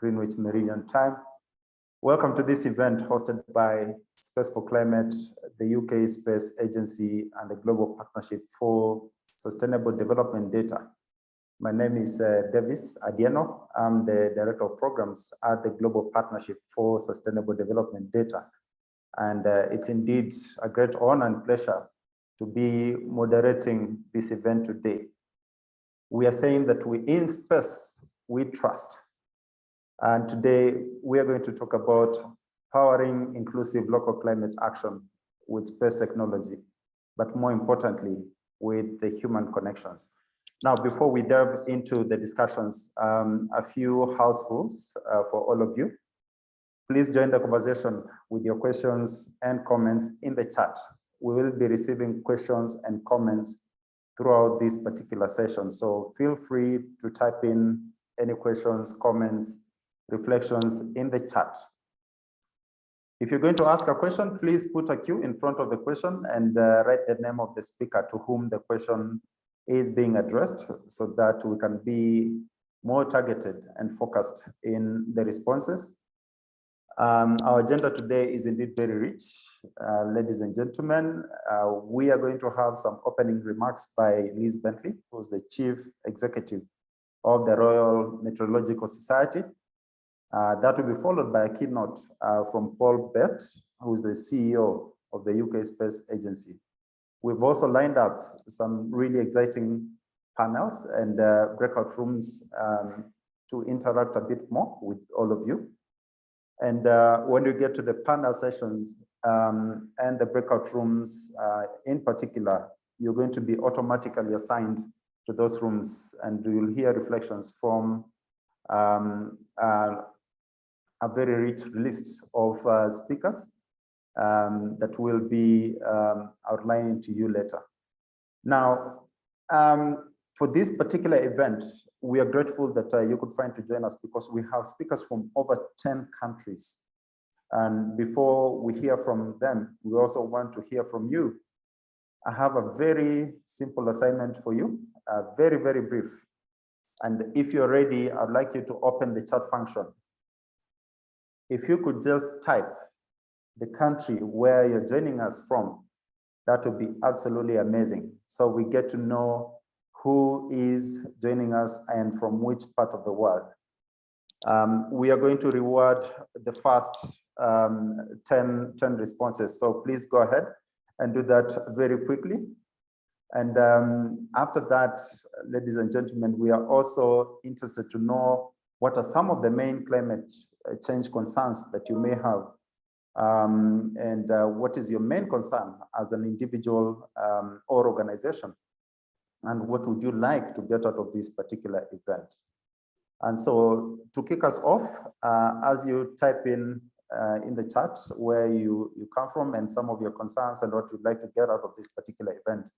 Greenwich Meridian Time. Welcome to this event hosted by Space for Climate, the UK Space Agency, and the Global Partnership for Sustainable Development Data. My name is Davis Adieno. I'm the Director of Programs at the Global Partnership for Sustainable Development Data. And it's indeed a great honor and pleasure to be moderating this event today. We are saying that in space, we trust. And today we are going to talk about powering inclusive local climate action with space technology, but more importantly, with the human connections. Now, before we delve into the discussions, a few house rules for all of you. Please join the conversation with your questions and comments in the chat. We will be receiving questions and comments throughout this particular session. So feel free to type in any questions, comments, reflections in the chat. If you're going to ask a question, please put a Q in front of the question and write the name of the speaker to whom the question is being addressed so that we can be more targeted and focused in the responses. Our agenda today is indeed very rich. Ladies and gentlemen, we are going to have some opening remarks by Liz Bentley, who's the Chief Executive of the Royal Meteorological Society. That will be followed by a keynote from Paul Bett, who's the CEO of the UK Space Agency. We've also lined up some really exciting panels and breakout rooms to interact a bit more with all of you. And when you get to the panel sessions and the breakout rooms in particular, you're going to be automatically assigned to those rooms, and you'll hear reflections from a very rich list of speakers that will be outlining to you later. Now, for this particular event, we are grateful that you could find to join us because we have speakers from over 10 countries. And before we hear from them, we also want to hear from you. I have a very simple assignment for you, very, very brief. And if you're ready, I'd like you to open the chat function. If you could just type the country where you're joining us from, that would be absolutely amazing. So we get to know who is joining us and from which part of the world. We are going to reward the first 10 responses. So please go ahead and do that very quickly. And after that, ladies and gentlemen, we are also interested to know what are some of the main climate change concerns that you may have. And what is your main concern as an individual or organization? And what would you like to get out of this particular event? And so to kick us off, as you type in the chat where you come from and some of your concerns and what you'd like to get out of this particular event,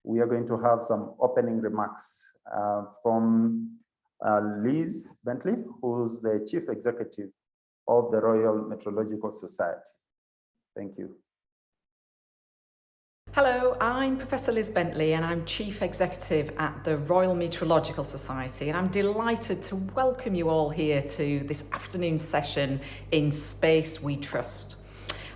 we are going to have some opening remarks from Liz Bentley, who's the Chief Executive of the Royal Meteorological Society. Thank you. Hello, I'm Professor Liz Bentley and I'm Chief Executive at the Royal Meteorological Society, and I'm delighted to welcome you all here to this afternoon session in Space We Trust.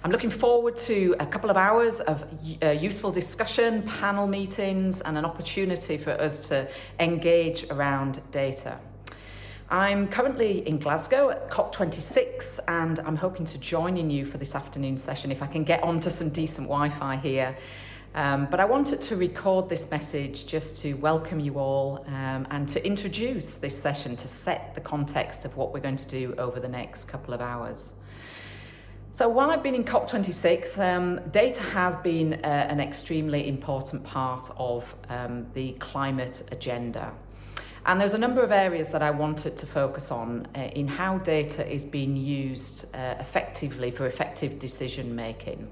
I'm looking forward to a couple of hours of useful discussion, panel meetings, and an opportunity for us to engage around data. I'm currently in Glasgow at COP26, and I'm hoping to join you for this afternoon session if I can get onto some decent Wi-Fi here. But I wanted to record this message just to welcome you all and to introduce this session to set the context of what we're going to do over the next couple of hours. So while I've been in COP26, data has been an extremely important part of the climate agenda. And there's a number of areas that I wanted to focus on in how data is being used effectively for effective decision making.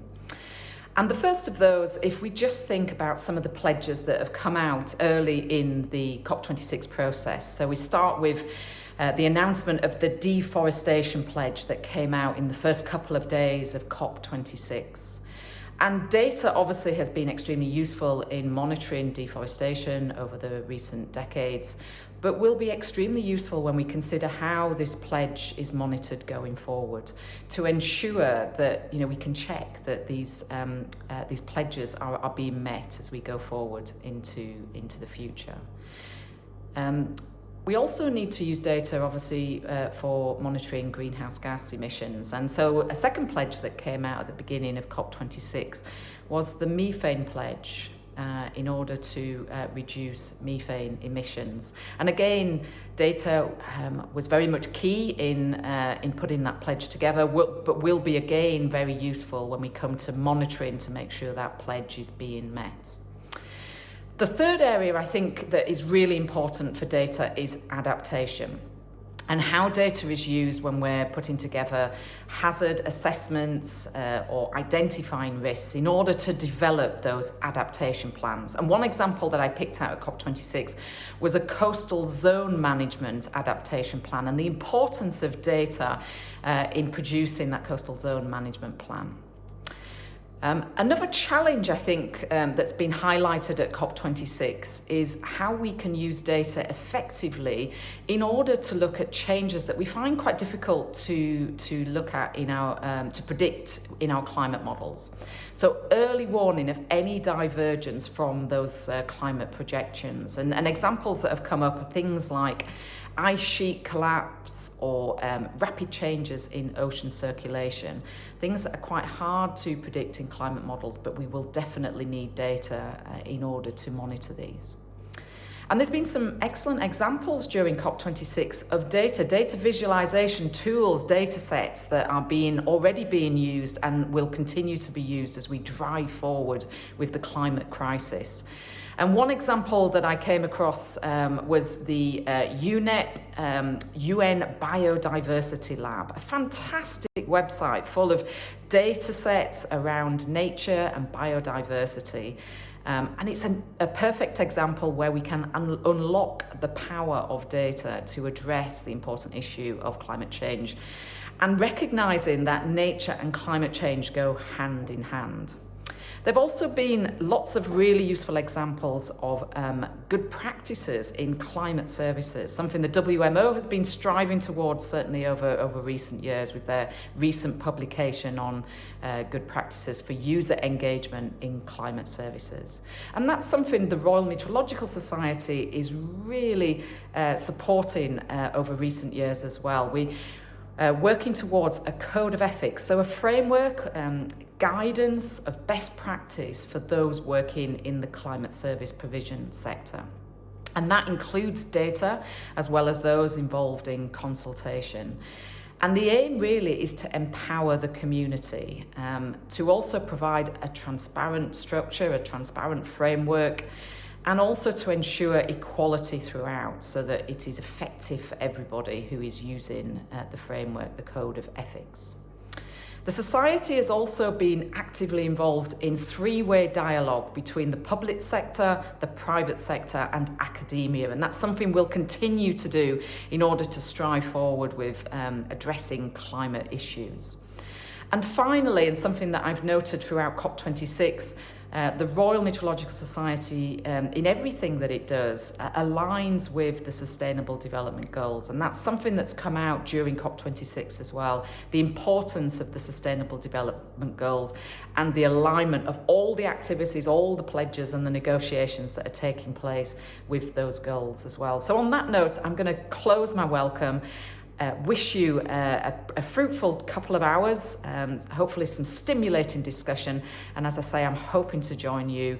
And the first of those, if we just think about some of the pledges that have come out early in the COP26 process. So we start with the announcement of the deforestation pledge that came out in the first couple of days of COP26. And data obviously has been extremely useful in monitoring deforestation over the recent decades, but will be extremely useful when we consider how this pledge is monitored going forward, to ensure that we can check that these pledges are being met as we go forward into the future. We also need to use data, obviously, for monitoring greenhouse gas emissions. And so a second pledge that came out at the beginning of COP26 was the methane pledge in order to reduce methane emissions. And again, data was very much key in putting that pledge together, but will be again very useful when we come to monitoring to make sure that pledge is being met. The third area I think that is really important for data is adaptation, and how data is used when we're putting together hazard assessments or identifying risks in order to develop those adaptation plans. And one example that I picked out at COP26 was a coastal zone management adaptation plan, and the importance of data in producing that coastal zone management plan. Another challenge, I think, that's been highlighted at COP26 is how we can use data effectively in order to look at changes that we find quite difficult to look at in our to predict in our climate models. So early warning of any divergence from those climate projections, and examples that have come up are things like ice sheet collapse or rapid changes in ocean circulation, things that are quite hard to predict in climate models, but we will definitely need data in order to monitor these. And there's been some excellent examples during COP26 of data visualization tools, data sets that are already being used and will continue to be used as we drive forward with the climate crisis. And one example that I came across was the UNEP UN Biodiversity Lab, a fantastic website full of data sets around nature and biodiversity. And it's a perfect example where we can unlock the power of data to address the important issue of climate change, and recognizing that nature and climate change go hand in hand. There have also been lots of really useful examples of good practices in climate services, something the WMO has been striving towards certainly over recent years with their recent publication on good practices for user engagement in climate services. And that's something the Royal Meteorological Society is really supporting over recent years as well. We working towards a code of ethics, so a framework, guidance of best practice for those working in the climate service provision sector. And that includes data as well as those involved in consultation. And the aim really is to empower the community, to also provide a transparent structure, a transparent framework, and also to ensure equality throughout so that it is effective for everybody who is using the framework, the code of ethics. The Society has also been actively involved in three-way dialogue between the public sector, the private sector and academia, and that's something we'll continue to do in order to strive forward with addressing climate issues. And finally, and something that I've noted throughout COP26, the Royal Meteorological Society, in everything that it does, aligns with the Sustainable Development Goals. And that's something that's come out during COP26 as well, the importance of the Sustainable Development Goals and the alignment of all the activities, all the pledges and the negotiations that are taking place with those goals as well. So on that note, I'm going to close my welcome. Wish you a fruitful couple of hours, hopefully some stimulating discussion, and as I say, I'm hoping to join you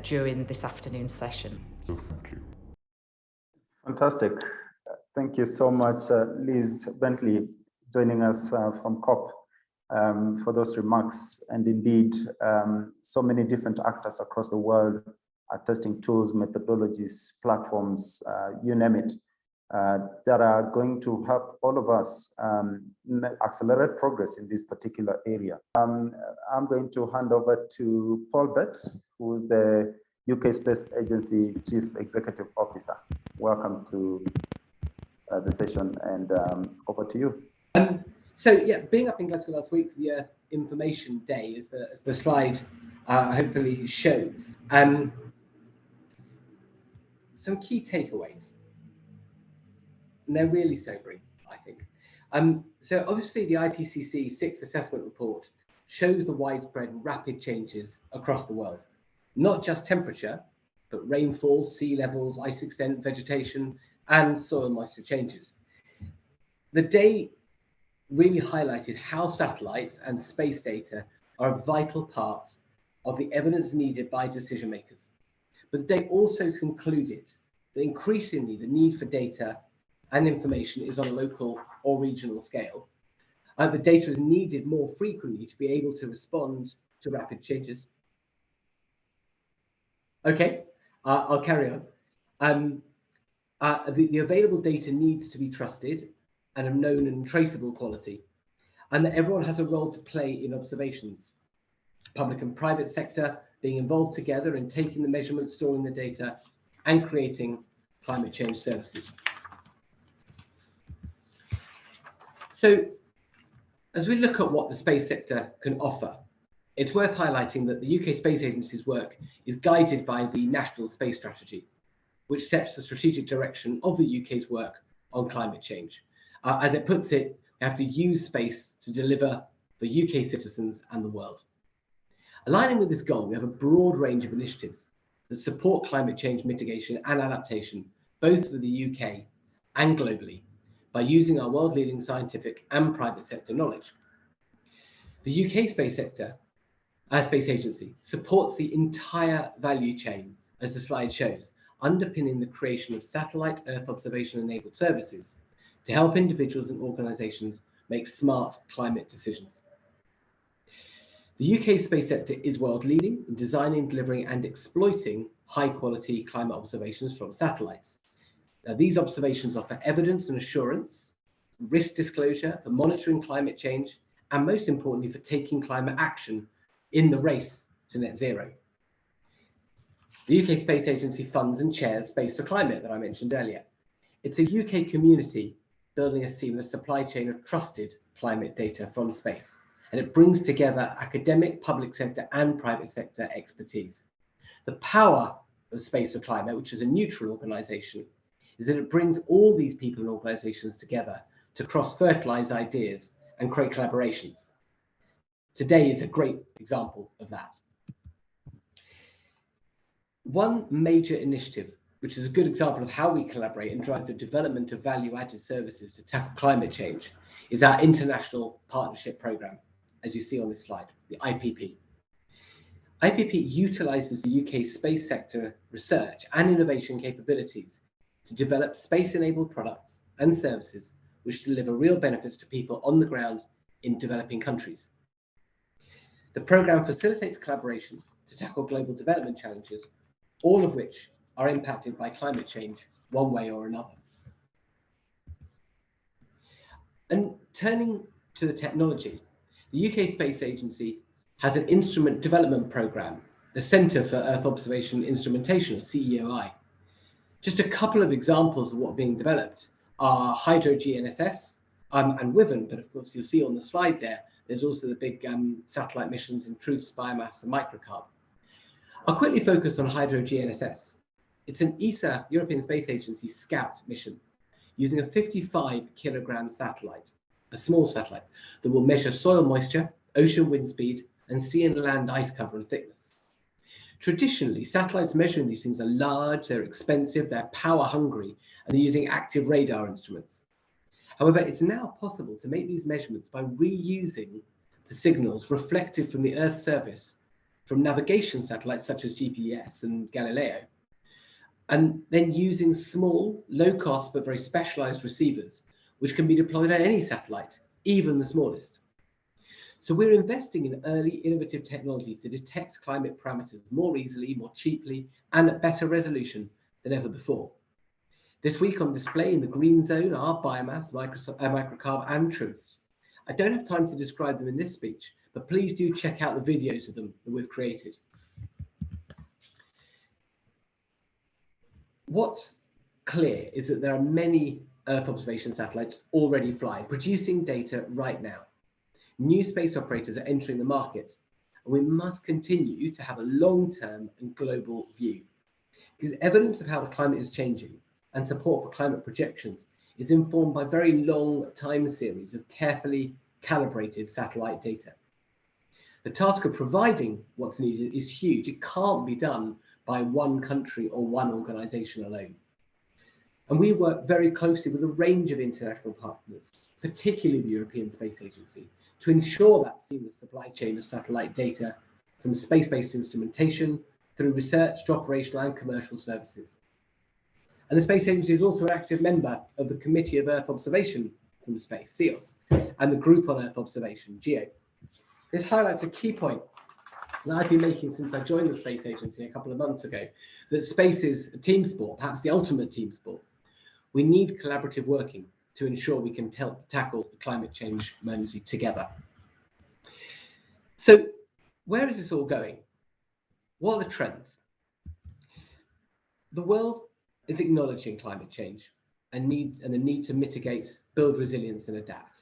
during this afternoon session. So thank you. Fantastic. Thank you so much, Liz Bentley, joining us from COP for those remarks. And indeed, so many different actors across the world are testing tools, methodologies, platforms, you name it, that are going to help all of us accelerate progress in this particular area. I'm going to hand over to Paul Bett, who is the UK Space Agency Chief Executive Officer. Welcome to the session, and over to you. So yeah, being up in Glasgow last week for the Earth Information Day, as the slide hopefully shows. Some key takeaways. and they're really sobering, I think. So obviously the IPCC 6th assessment report shows the widespread rapid changes across the world, not just temperature, but rainfall, sea levels, ice extent, vegetation, and soil moisture changes. The day really highlighted how satellites and space data are a vital part of the evidence needed by decision makers. But the day also concluded that increasingly the need for data and information is on a local or regional scale. The data is needed more frequently to be able to respond to rapid changes. Okay, I'll carry on. The available data needs to be trusted and of known and traceable quality, and that everyone has a role to play in observations. Public and private sector being involved together in taking the measurements, storing the data, and creating climate change services. So, as we look at what the space sector can offer, it's worth highlighting that the UK Space Agency's work is guided by the National Space Strategy, which sets the strategic direction of the UK's work on climate change. As it puts it, we have to use space to deliver for UK citizens and the world. Aligning with this goal, we have a broad range of initiatives that support climate change mitigation and adaptation, both for the UK and globally, by using our world-leading scientific and private sector knowledge. The UK Space Agency supports the entire value chain, as the slide shows, underpinning the creation of satellite Earth observation-enabled services to help individuals and organisations make smart climate decisions. The UK space sector is world-leading in designing, delivering and exploiting high-quality climate observations from satellites. Now, these observations offer evidence and assurance, risk disclosure for monitoring climate change, and most importantly, for taking climate action in the race to net zero. The UK Space Agency funds and chairs Space for Climate that I mentioned earlier. It's a UK community building a seamless supply chain of trusted climate data from space, and it brings together academic, public sector and private sector expertise. The power of Space for Climate, which is a neutral organisation, is that it brings all these people and organisations together to cross-fertilise ideas and create collaborations. Today is a great example of that. One major initiative, which is a good example of how we collaborate and drive the development of value-added services to tackle climate change, is our International Partnership Programme, as you see on this slide, the IPP. IPP utilises the UK space sector research and innovation capabilities to develop space-enabled products and services which deliver real benefits to people on the ground in developing countries. The programme facilitates collaboration to tackle global development challenges, all of which are impacted by climate change one way or another. And turning to the technology, the UK Space Agency has an instrument development programme, the Centre for Earth Observation Instrumentation, or CEOI. Just a couple of examples of what are being developed are Hydro-GNSS and WIVEN, but of course you'll see on the slide there's also the big satellite missions in Truths, Biomass and Microcarbon. I'll quickly focus on Hydro-GNSS. It's an ESA, European Space Agency, Scout mission, using a 55-kilogram satellite, a small satellite, that will measure soil moisture, ocean wind speed, and sea and land ice cover and thickness. Traditionally, satellites measuring these things are large, they're expensive, they're power hungry, and they're using active radar instruments. However, it's now possible to make these measurements by reusing the signals reflected from the Earth's surface from navigation satellites such as GPS and Galileo, and then using small, low-cost but very specialized receivers, which can be deployed on any satellite, even the smallest. So we're investing in early innovative technology to detect climate parameters more easily, more cheaply, and at better resolution than ever before. This week on display in the green zone are Biomass, Microcarb, and Truths. I don't have time to describe them in this speech, but please do check out the videos of them that we've created. What's clear is that there are many Earth observation satellites already flying, producing data right now. New space operators are entering the market, and we must continue to have a long-term and global view, because evidence of how the climate is changing and support for climate projections is informed by very long time series of carefully calibrated satellite data. The task of providing what's needed is huge. It can't be done by one country or one organization alone. And we work very closely with a range of international partners, particularly the European Space Agency, to ensure that seamless supply chain of satellite data from space-based instrumentation through research to operational and commercial services. And the Space Agency is also an active member of the Committee of Earth Observation from Space, CEOS, and the Group on Earth Observation, GEO. This highlights a key point that I've been making since I joined the Space Agency a couple of months ago, that space is a team sport, perhaps the ultimate team sport. We need collaborative working to ensure we can help tackle the climate change emergency together. So where is this all going? What are the trends? The world is acknowledging climate change and the need to mitigate, build resilience and adapt.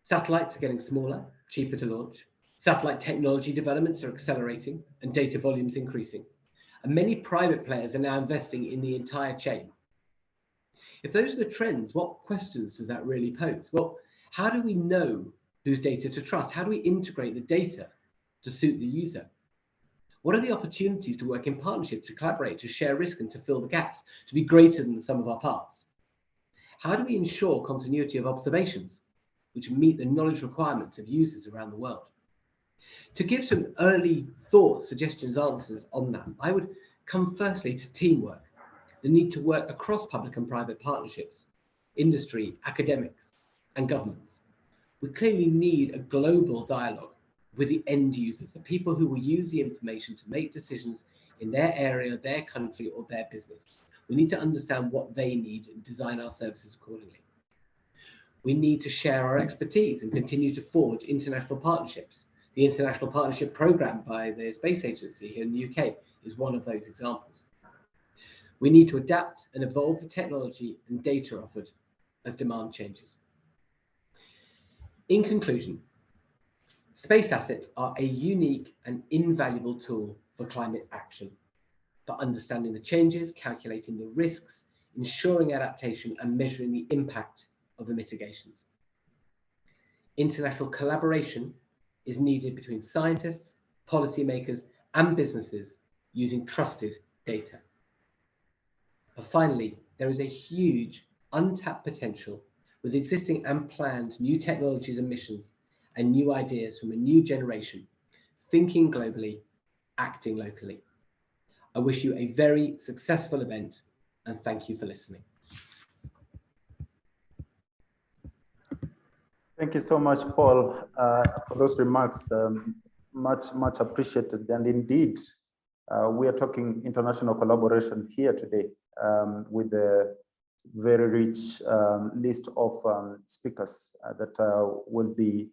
Satellites are getting smaller, cheaper to launch. Satellite technology developments are accelerating and data volumes increasing. And many private players are now investing in the entire chain. If those are the trends, what questions does that really pose? Well, how do we know whose data to trust? How do we integrate the data to suit the user? What are the opportunities to work in partnership, to collaborate, to share risk and to fill the gaps, to be greater than the sum of our parts? How do we ensure continuity of observations, which meet the knowledge requirements of users around the world? To give some early thoughts, suggestions, answers on that, I would come firstly to teamwork, the need to work across public and private partnerships, industry, academics, and governments. We clearly need a global dialogue with the end users, the people who will use the information to make decisions in their area, their country, or their business. We need to understand what they need and design our services accordingly. We need to share our expertise and continue to forge international partnerships. The International Partnership Programme by the Space Agency here in the UK is one of those examples. We need to adapt and evolve the technology and data offered as demand changes. In conclusion, space assets are a unique and invaluable tool for climate action, for understanding the changes, calculating the risks, ensuring adaptation, and measuring the impact of the mitigations. International collaboration is needed between scientists, policymakers, and businesses using trusted data. But finally, there is a huge untapped potential with existing and planned new technologies and missions and new ideas from a new generation, thinking globally, acting locally. I wish you a very successful event and thank you for listening. Thank you so much, Paul, for those remarks. Much appreciated. And indeed, we are talking international collaboration here today with a very rich list of speakers that will be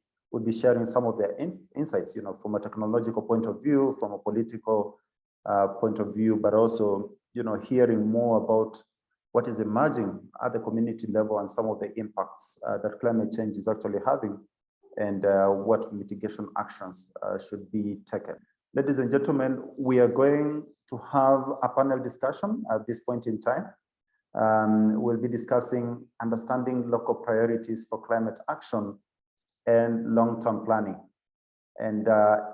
sharing some of their insights, from a technological point of view, from a political point of view, but also, hearing more about what is emerging at the community level and some of the impacts that climate change is actually having, and what mitigation actions should be taken. Ladies and gentlemen, we are going to have a panel discussion at this point in time. We'll be discussing understanding local priorities for climate action and long-term planning. And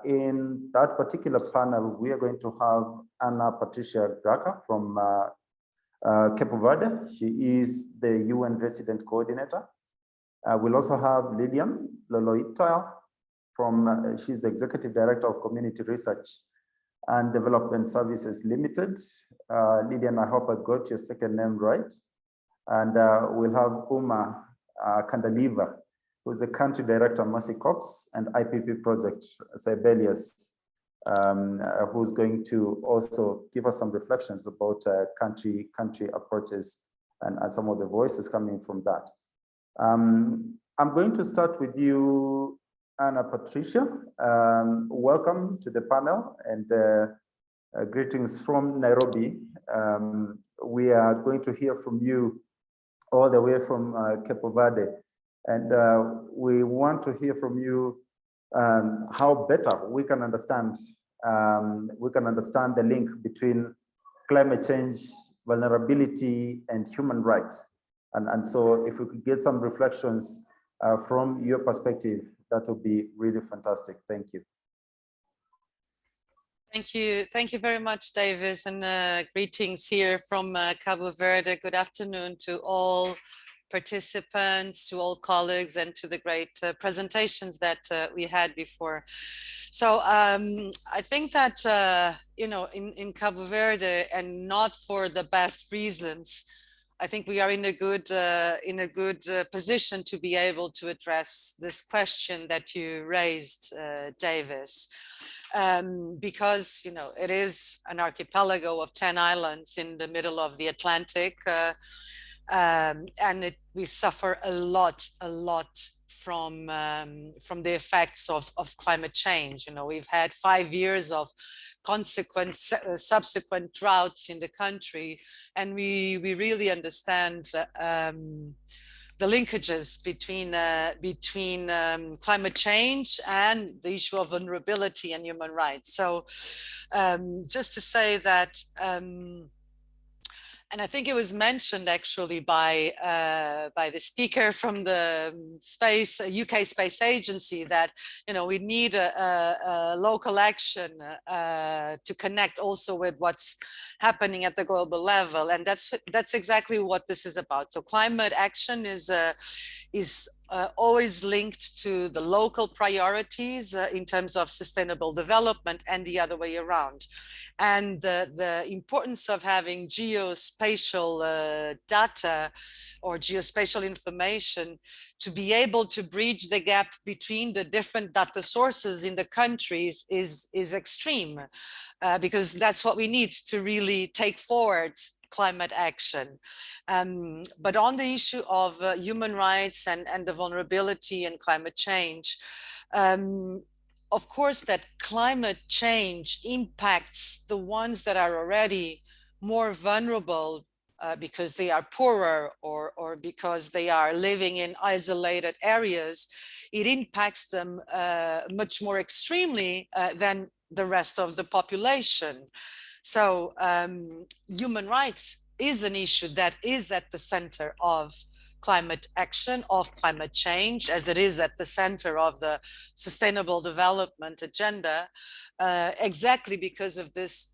in that particular panel, we are going to have Anna Patricia Graca from Cabo Verde. She is the UN resident coordinator. We'll also have Lilian from, she's the executive director of Community Research and Development Services Limited. Lilian, I hope I got your second name right. And we'll have Uma Kandaliva, who's the country director of Mercy Corps and IPP project Sibelius, who's going to also give us some reflections about country approaches and some of the voices coming from that. I'm going to start with you, Anna Patricia. Welcome to the panel and greetings from Nairobi. We are going to hear from you all the way from Cabo Verde. And we want to hear from you how better we can understand the link between climate change, vulnerability, and human rights. And so if we could get some reflections from your perspective, that would be really fantastic. Thank you. Thank you very much, Davis, and greetings here from Cabo Verde. Good afternoon to all participants, to all colleagues, and to the great presentations that we had before. So I think that, you know, in Cabo Verde, and not for the best reasons, I think we are in a good position to be able to address this question that you raised, Davis. Because, you know, it is an archipelago of 10 islands in the middle of the Atlantic, and we suffer a lot from the effects of climate change. You know, we've had 5 years of subsequent droughts in the country, and we really understand the linkages between climate change and the issue of vulnerability and human rights. So just to say that, and I think it was mentioned actually by the speaker from the UK Space Agency, that, you know, we need a local action to connect also with what's happening at the global level, and that's exactly what this is about. So climate action is always linked to the local priorities in terms of sustainable development, and the other way around. And the importance of having geospatial data or geospatial information to be able to bridge the gap between the different data sources in the countries is extreme, because that's what we need to really take forward climate action. But on the issue of human rights and the vulnerability and climate change, of course that climate change impacts the ones that are already more vulnerable because they are poorer or because they are living in isolated areas. It impacts them much more extremely than the rest of the population. So human rights is an issue that is at the center of climate action, of climate change, as it is at the center of the Sustainable Development Agenda, exactly because of this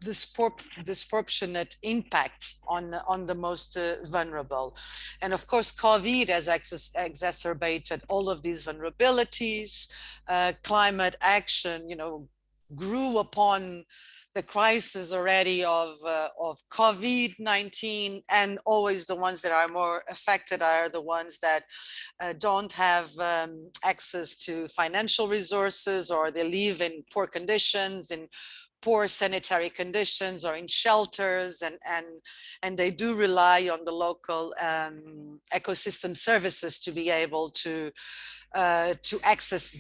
disproportionate impact on the most vulnerable. And of course, COVID has exacerbated all of these vulnerabilities. Climate action, you know, grew upon the crisis already of COVID-19, and always the ones that are more affected are the ones that don't have access to financial resources, or they live in poor conditions, in poor sanitary conditions, or in shelters, and they do rely on the local ecosystem services to be able to access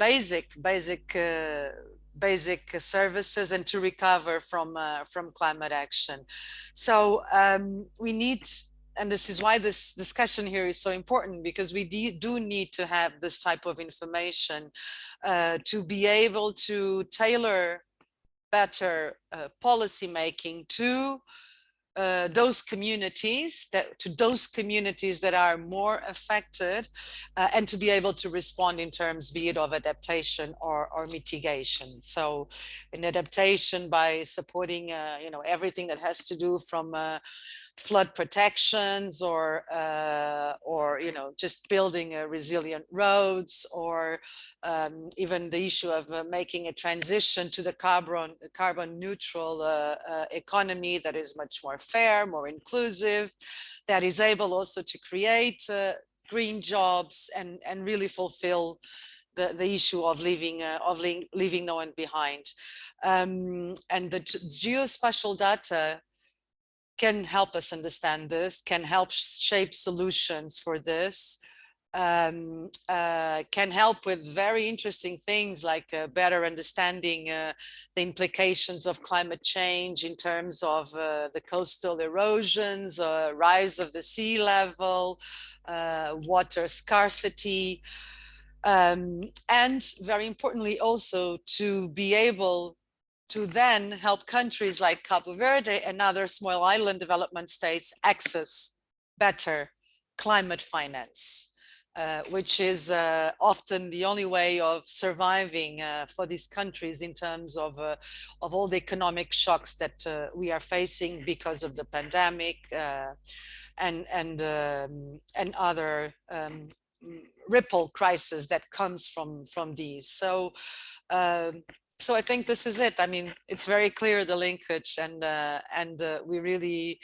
basic services and to recover from climate action. So we need, and this is why this discussion here is so important, because we do need to have this type of information to be able to tailor better policy making to those communities that are more affected, and to be able to respond in terms, be it of adaptation or mitigation. So in adaptation, by supporting you know, everything that has to do from flood protections, or you know, just building resilient roads, or even the issue of making a transition to the carbon neutral economy that is much more fair, more inclusive, that is able also to create green jobs and really fulfill the issue of leaving no one behind. And the geospatial data can help us understand this, can help shape solutions for this, can help with very interesting things like better understanding the implications of climate change in terms of the coastal erosions, rise of the sea level, water scarcity, and very importantly also to be able to then help countries like Cabo Verde and other small island development states access better climate finance, which is often the only way of surviving for these countries in terms of all the economic shocks that we are facing because of the pandemic and other ripple crisis that comes from these. So so I think this is it. I mean, it's very clear, the linkage, and we really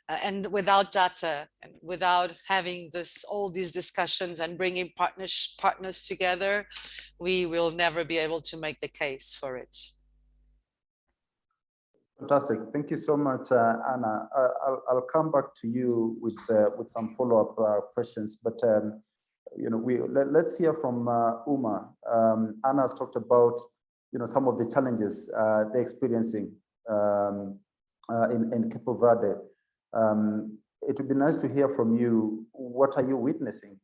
and without data and without having all these discussions and bringing partners together, we will never be able to make the case for it. Fantastic. Thank you so much, Anna. I'll come back to you with some follow-up questions, but you know, let's hear from Uma. Anna has talked about, you know, some of the challenges they're experiencing in Cabo Verde. It would be nice to hear from you. What are you witnessing?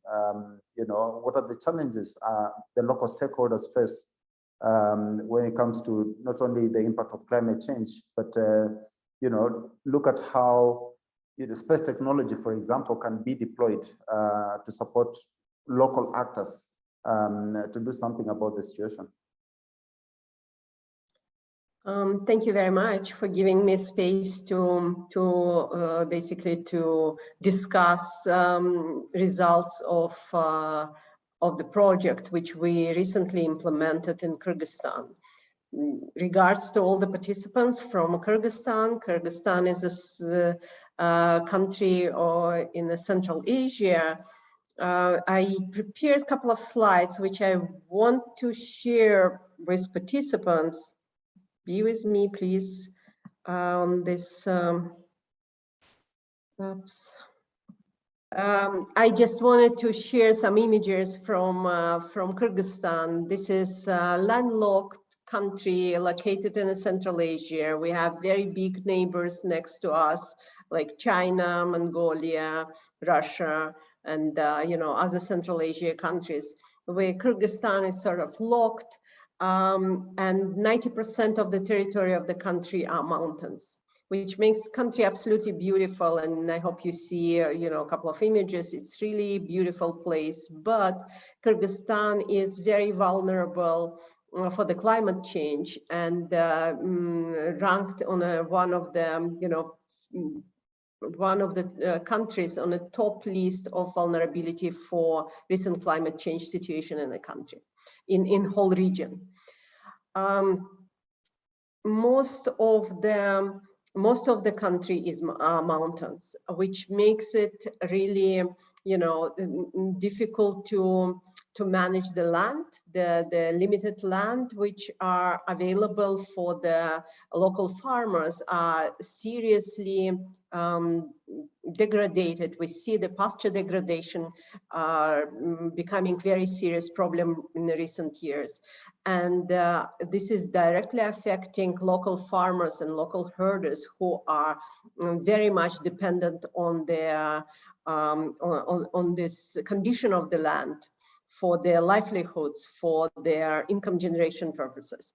You know, what are the challenges the local stakeholders face when it comes to not only the impact of climate change, but you know, look at how, you know, space technology, for example, can be deployed to support local actors to do something about the situation. Thank you very much for giving me space to basically to discuss results of the project which we recently implemented in Kyrgyzstan. Regards to all the participants from Kyrgyzstan. Kyrgyzstan is a country in Central Asia. I prepared a couple of slides which I want to share with participants. Be with me, please, on this. Oops. I just wanted to share some images from Kyrgyzstan. This is a landlocked country located in Central Asia. We have very big neighbors next to us, like China, Mongolia, Russia, and you know, other Central Asia countries, where Kyrgyzstan is sort of locked. And 90% of the territory of the country are mountains, which makes the country absolutely beautiful. And I hope you see, you know, a couple of images. It's really a beautiful place, but Kyrgyzstan is very vulnerable for the climate change and ranked on one of the, you know, one of the countries on the top list of vulnerability for recent climate change situation in the country. In whole region. Most of the country is mountains, which makes it really, you know, difficult to manage the land, the limited land which are available for the local farmers are seriously degraded. We see the pasture degradation becoming very serious problem in the recent years. And this is directly affecting local farmers and local herders who are very much dependent on their on this condition of the land for their livelihoods, for their income generation purposes.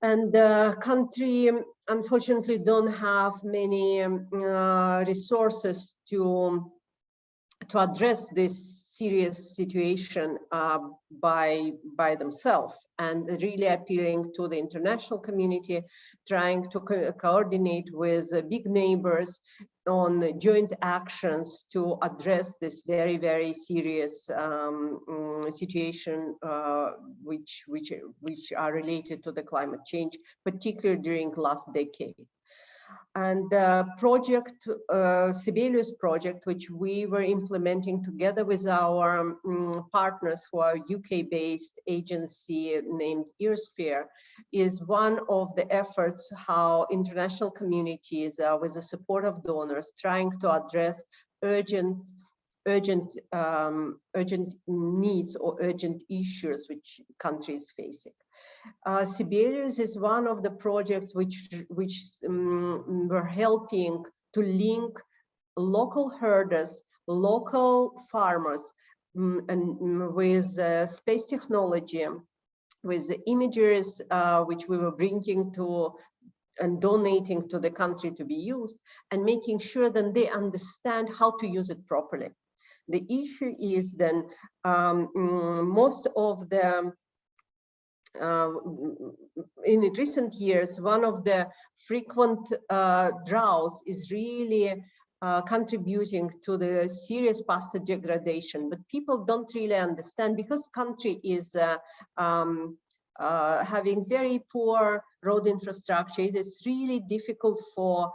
And the country, unfortunately, don't have many resources to address this serious situation by themselves, and really appealing to the international community, trying to coordinate with big neighbors on joint actions to address this very, very serious situation which are related to the climate change, particularly during last decade. And the project, Sibelius project, which we were implementing together with our partners who are UK-based agency named Earsphere, is one of the efforts how international communities, with the support of donors, trying to address urgent needs or urgent issues which country is facing. Sibelius is one of the projects which were helping to link local herders, local farmers, and with space technology, with the images which we were bringing to donating to the country to be used, and making sure that they understand how to use it properly. The issue is then most of the in recent years, one of the frequent droughts is really contributing to the serious pasture degradation, but people don't really understand, because country is having very poor road infrastructure. It is really difficult for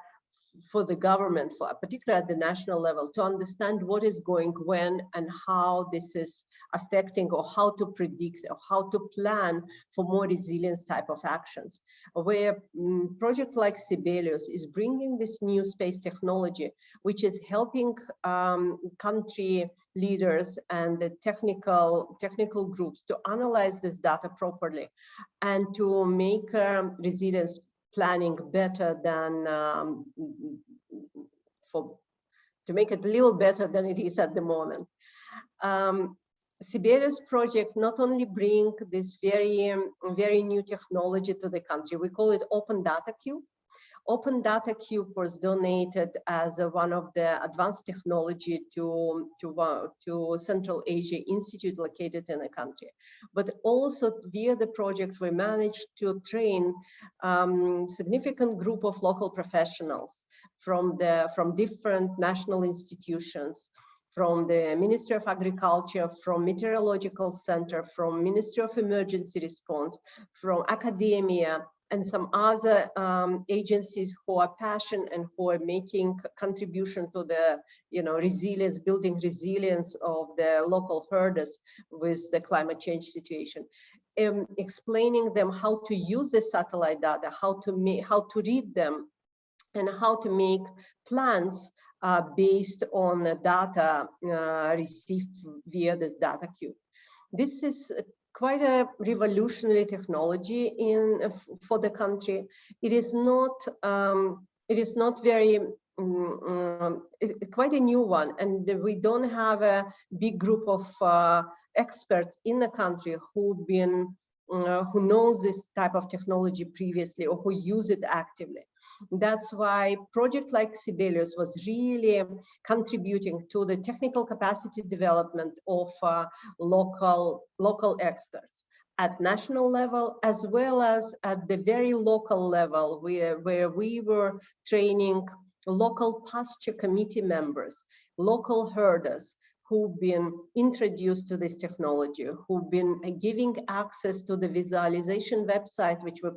the government, particularly at the national level, to understand what is going when and how this is affecting, or how to predict, or how to plan for more resilience type of actions. Where project like Sibelius is bringing this new space technology, which is helping country leaders and the technical groups to analyze this data properly and to make resilience planning better than to make it a little better than it is at the moment. Sibelius project not only bring this very new technology to the country, we call it Open Data Cube. Open Data Cube was donated as one of the advanced technology to Central Asia Institute located in the country. But also via the project, we managed to train significant group of local professionals from different national institutions, from the Ministry of Agriculture, from Meteorological Center, from Ministry of Emergency Response, from academia, and some other agencies who are passionate and who are making contribution to the resilience, building resilience of the local herders with the climate change situation. Explaining them how to use the satellite data, how to read them, and how to make plans based on the data received via this data cube. This is quite a revolutionary technology for the country. It is not very quite a new one, and we don't have a big group of experts in the country who knows this type of technology previously or who use it actively. That's why project like Sibelius was really contributing to the technical capacity development of local experts at national level, as well as at the very local level, where we were training local pasture committee members, local herders, who've been introduced to this technology, who've been giving access to the visualization website, which were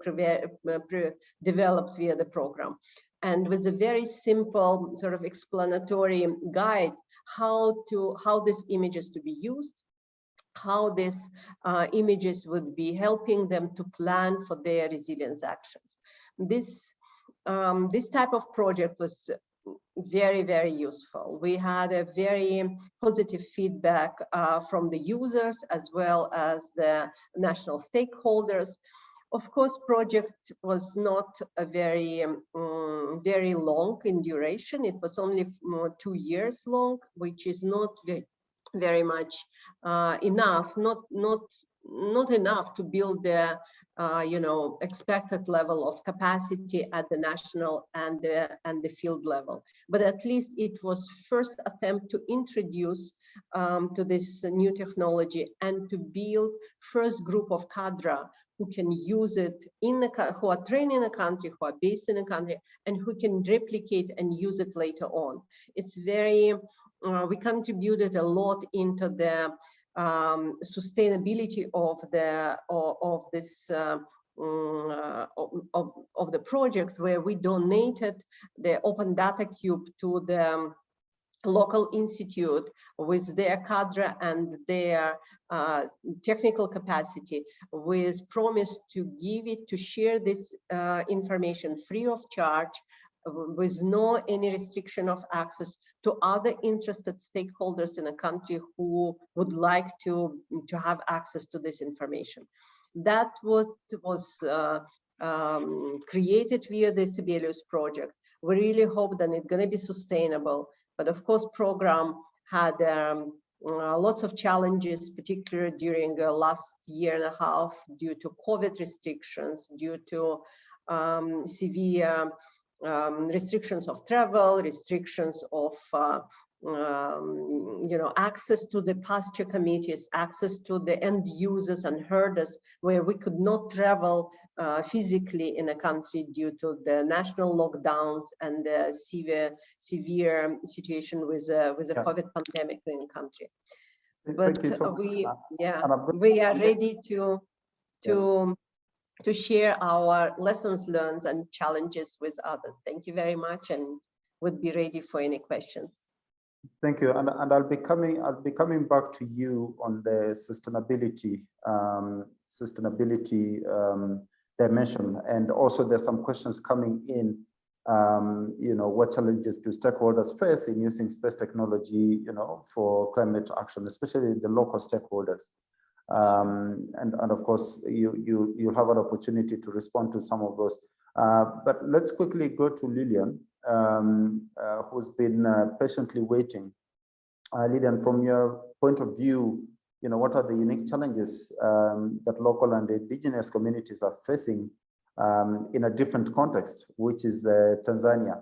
developed via the program. And with a very simple sort of explanatory guide, how these images to be used, how these images would be helping them to plan for their resilience actions. This type of project was very, very useful. We had a very positive feedback from the users as well as the national stakeholders. Of course, project was not a very long in duration. It was only 2 years long, which is not very much enough, not enough to build the expected level of capacity at the national and the field level. But at least it was first attempt to introduce to this new technology and to build first group of cadre who can use it who are trained in the country, who are based in the country, and who can replicate and use it later on. It's very, we contributed a lot into the sustainability of the project, where we donated the Open Data Cube to the local institute with their cadre and their technical capacity, with promise to share this information free of charge, with no any restriction of access to other interested stakeholders in a country who would like to have access to this information. That was created via the Sibelius project. We really hope that it's going to be sustainable. But of course, program had lots of challenges, particularly during the last year and a half, due to COVID restrictions, due to severe restrictions of travel, restrictions of access to the pasture committees, access to the end users and herders, where we could not travel physically in a country due to the national lockdowns and the severe situation with the COVID pandemic in the country. But Thank you so much. we are ready to share our lessons learned and challenges with others. Thank you very much, and would be ready for any questions. Thank you, and I'll be coming back to you on the sustainability dimension, and also there's some questions coming in. What challenges do stakeholders face in using space technology, for climate action, especially the local stakeholders. And of course, you'll have an opportunity to respond to some of those. But let's quickly go to Lilian, who's been patiently waiting. Lilian, from your point of view, what are the unique challenges that local and indigenous communities are facing in a different context, which is Tanzania,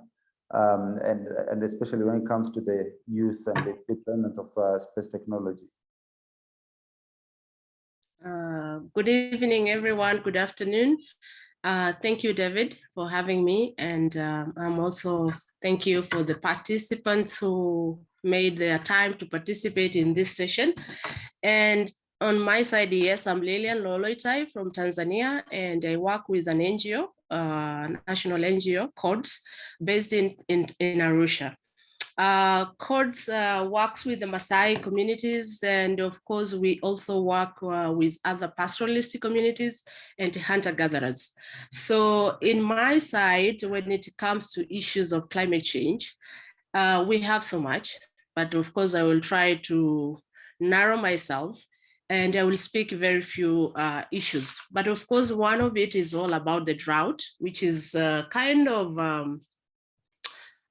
and especially when it comes to the use and the deployment of space technology? Good evening, everyone. Good afternoon. Thank you, David, for having me. And I'm also thank you for the participants who made their time to participate in this session. And on my side, yes, I'm Lilian Loloitai from Tanzania, and I work with an NGO, national NGO, CODES, based in Arusha. CODES works with the Maasai communities, and of course, we also work with other pastoralist communities and hunter-gatherers. So in my side, when it comes to issues of climate change, we have so much, but of course, I will try to narrow myself, and I will speak very few issues. But of course, one of it is all about the drought, which is kind of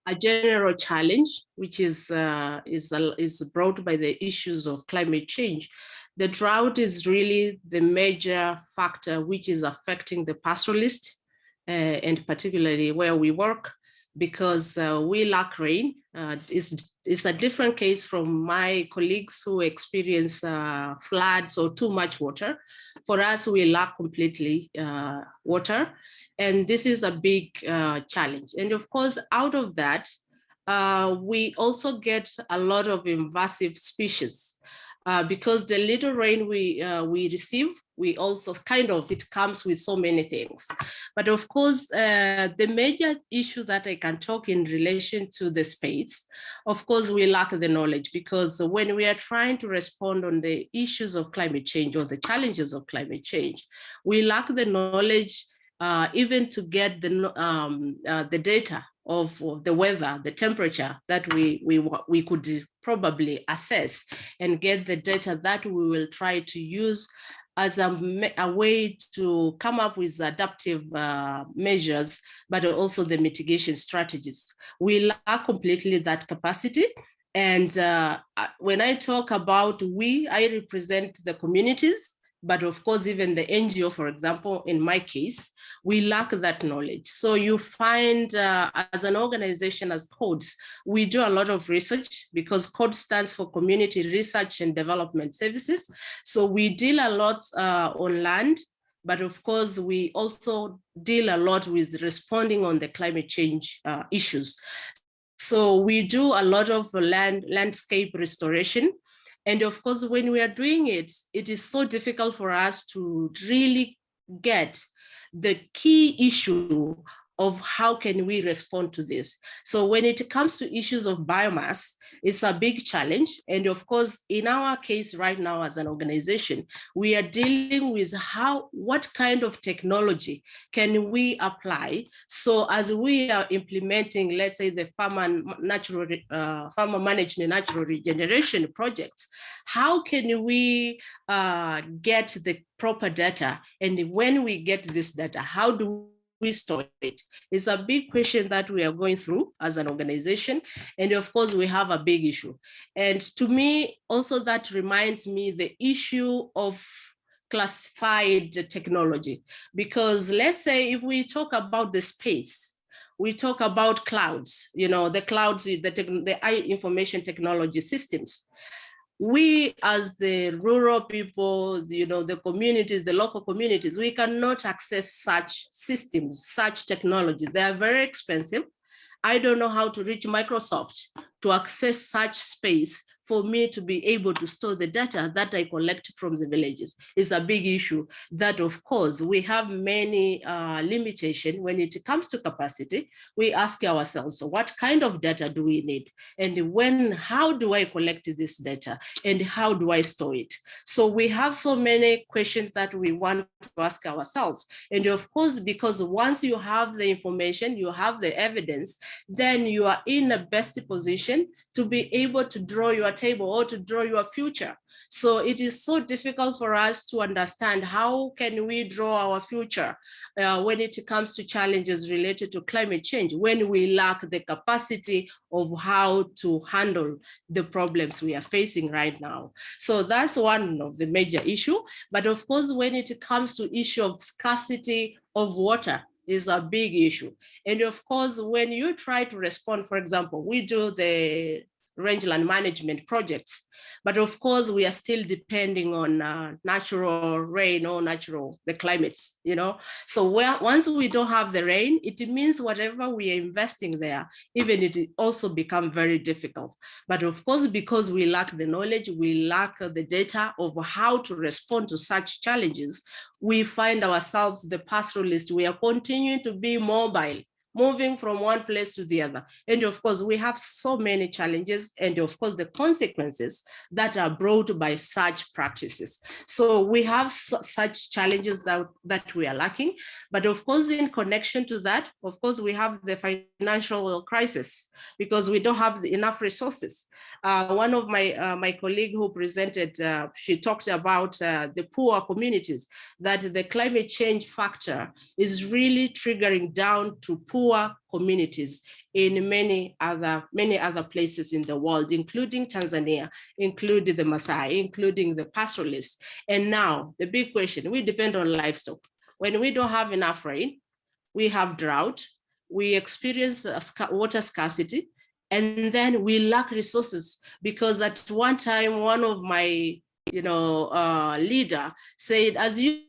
a general challenge, which is brought by the issues of climate change. The drought is really the major factor which is affecting the pastoralist, and particularly where we work, because we lack rain. It's a different case from my colleagues who experience floods or too much water. For us, we lack completely water. And this is a big challenge. And of course, out of that, we also get a lot of invasive species because the little rain we receive, we also it comes with so many things. But of course, the major issue that I can talk in relation to the space, of course, we lack the knowledge, because when we are trying to respond on the issues of climate change or the challenges of climate change, we lack the knowledge even to get the data of the weather, the temperature that we could probably assess and get the data that we will try to use as a way to come up with adaptive measures, but also the mitigation strategies. We lack completely that capacity. And when I talk about I represent the communities, but of course, even the NGO, for example, in my case, we lack that knowledge. So you find as an organization, as CODES, we do a lot of research, because CODES stands for Community Research and Development Services. So we deal a lot on land, but of course, we also deal a lot with responding on the climate change issues. So we do a lot of landscape restoration. And of course, when we are doing it, it is so difficult for us to really get the key issue of how can we respond to this. So when it comes to issues of biomass, it's a big challenge. And of course, in our case right now as an organization, we are dealing with what kind of technology can we apply. So as we are implementing, let's say, the farmer managed natural regeneration projects, how can we get the proper data? And when we get this data, how do we store it? It's a big question that we are going through as an organization. And of course, we have a big issue. And to me, also that reminds me the issue of classified technology, because let's say if we talk about the space, we talk about clouds, the clouds, the high information technology systems. We as the rural people, the communities, the local communities, we cannot access such systems, such technologies. They are very expensive. I don't know how to reach Microsoft to access such space for me to be able to store the data that I collect from the villages. Is a big issue that, of course, we have many limitations when it comes to capacity. We ask ourselves, what kind of data do we need? And how do I collect this data? And how do I store it? So we have so many questions that we want to ask ourselves. And of course, because once you have the information, you have the evidence, then you are in the best position to be able to draw your table or to draw your future. So it is so difficult for us to understand how can we draw our future when it comes to challenges related to climate change, when we lack the capacity of how to handle the problems we are facing right now. So that's one of the major issues. But of course, when it comes to issue of scarcity of water, is a big issue. And of course, when you try to respond, for example, we do the rangeland management projects, but of course we are still depending on natural rain or the climates, So once we don't have the rain, it means whatever we are investing there, even it also become very difficult. But of course, because we lack the knowledge, we lack the data of how to respond to such challenges, we find ourselves, the pastoralists, we are continuing to be mobile, moving from one place to the other. And of course, we have so many challenges and of course, the consequences that are brought by such practices. So we have such challenges that we are lacking. But of course, in connection to that, of course, we have the financial crisis because we don't have enough resources. One of my colleague who presented, she talked about the poor communities, that the climate change factor is really triggering down to poor communities in many other places in the world, including Tanzania, including the Maasai, including the pastoralists. And now the big question, we depend on livestock. When we don't have enough rain, we have drought, we experience water scarcity, and then we lack resources, because at one time, one of my leader said, as you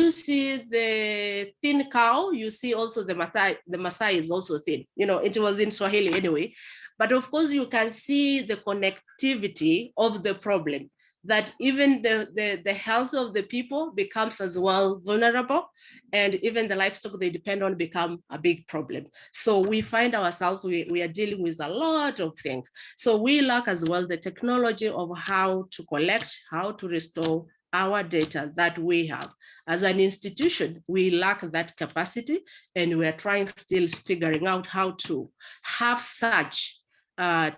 see the thin cow, you see also the Maasai is also thin. It was in Swahili anyway. But of course, you can see the connectivity of the problem, that even the health of the people becomes as well vulnerable, and even the livestock they depend on become a big problem. So we find ourselves, we are dealing with a lot of things. So we lack as well the technology of how to collect, how to restore our data that we have. As an institution, we lack that capacity, and we are trying still figuring out how to have such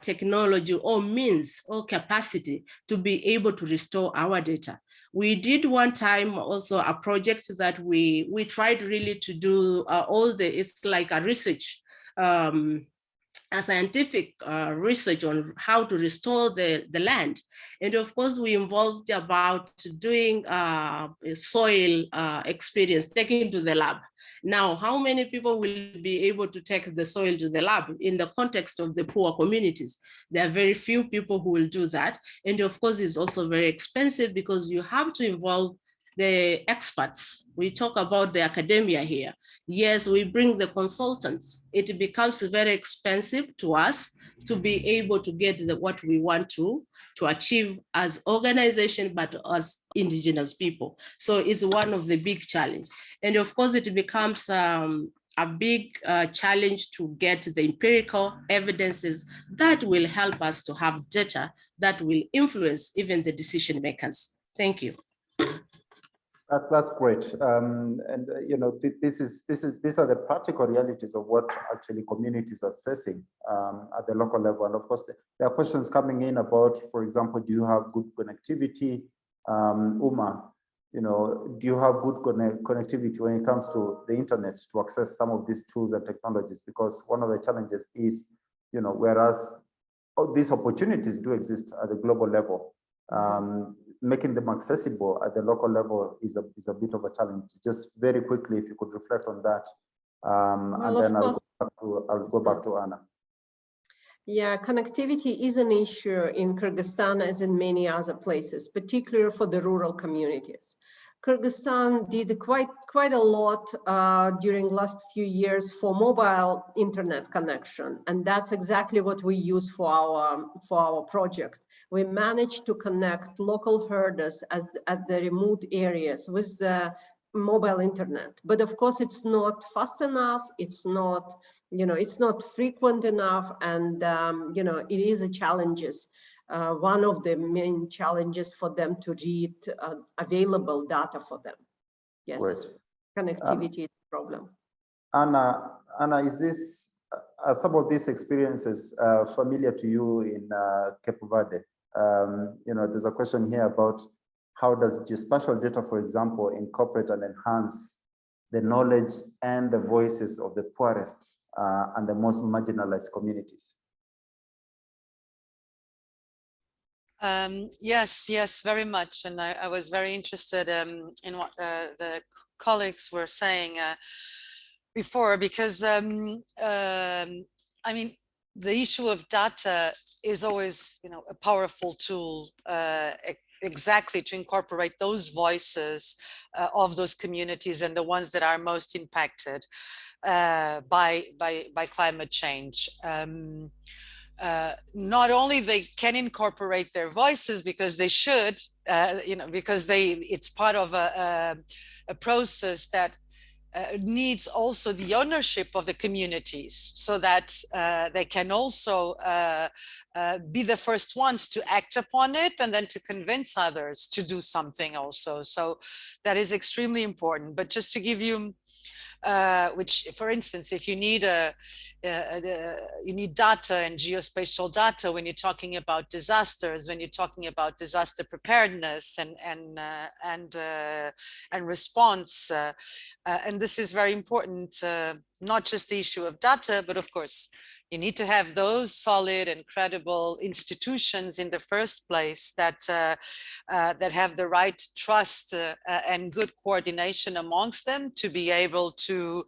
technology or means or capacity to be able to restore our data. We did one time also a project that we tried really to do it's like a research, a scientific research on how to restore the land. And of course, we involved about doing soil experience, taking to the lab. Now, how many people will be able to take the soil to the lab in the context of the poor communities? There are very few people who will do that. And of course, it's also very expensive because you have to involve the experts. We talk about the academia here. Yes, we bring the consultants. It becomes very expensive to us to be able to get what we want to achieve as organization, but as indigenous people. So it's one of the big challenge. And of course, it becomes a big challenge to get the empirical evidences that will help us to have data that will influence even the decision makers. Thank you. That's great, these are the practical realities of what actually communities are facing at the local level. And of course, there are questions coming in about, for example, do you have good connectivity? Uma, do you have good connectivity when it comes to the internet to access some of these tools and technologies? Because one of the challenges is, whereas these opportunities do exist at the global level, making them accessible at the local level is a bit of a challenge. Just very quickly, if you could reflect on that, and then I'll go back to Anna. Yeah, connectivity is an issue in Kyrgyzstan as in many other places, particularly for the rural communities. Kyrgyzstan did quite a lot during last few years for mobile internet connection, and that's exactly what we use for our project. We managed to connect local herders at the remote areas with the mobile internet, but of course it's not fast enough. It's not, it's not frequent enough, and it is a challenges. One of the main challenges for them to read available data for them. Yes, great. Connectivity is a problem. Anna, is this are some of these experiences familiar to you in Cape Verde? There's a question here about how does geospatial data, for example, incorporate and enhance the knowledge and the voices of the poorest and the most marginalized communities? Yes, very much. And I was very interested in what the colleagues were saying before, because I mean, the issue of data is always, a powerful tool exactly to incorporate those voices of those communities and the ones that are most impacted by climate change. Not only they can incorporate their voices because they should, because it's part of a process that needs also the ownership of the communities, so that they can also be the first ones to act upon it and then to convince others to do something also. So that is extremely important. But just to give you which, for instance, if you need you need data and geospatial data when you're talking about disasters, when you're talking about disaster preparedness and response, and this is very important. Not just the issue of data, but of course, you need to have those solid and credible institutions in the first place that that have the right trust and good coordination amongst them to be able to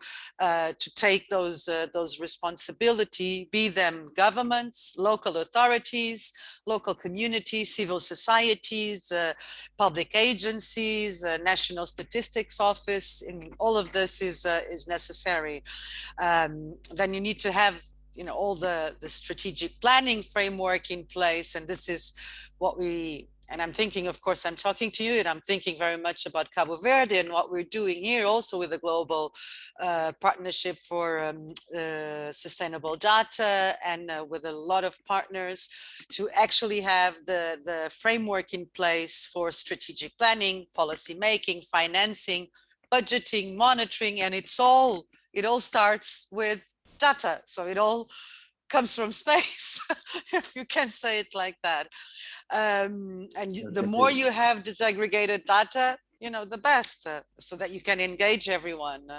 take those responsibility, be them governments, local authorities, local communities, civil societies, public agencies, National Statistics Office. I mean, all of this is necessary. Then you need to have all the strategic planning framework in place. And this is what and I'm thinking, of course, I'm talking to you and I'm thinking very much about Cabo Verde and what we're doing here also with the global partnership for sustainable data and with a lot of partners to actually have the framework in place for strategic planning, policy making, financing, budgeting, monitoring, and it all starts with data. So it all comes from space, if you can say it like that. And the more you have disaggregated data, the best, so that you can engage everyone,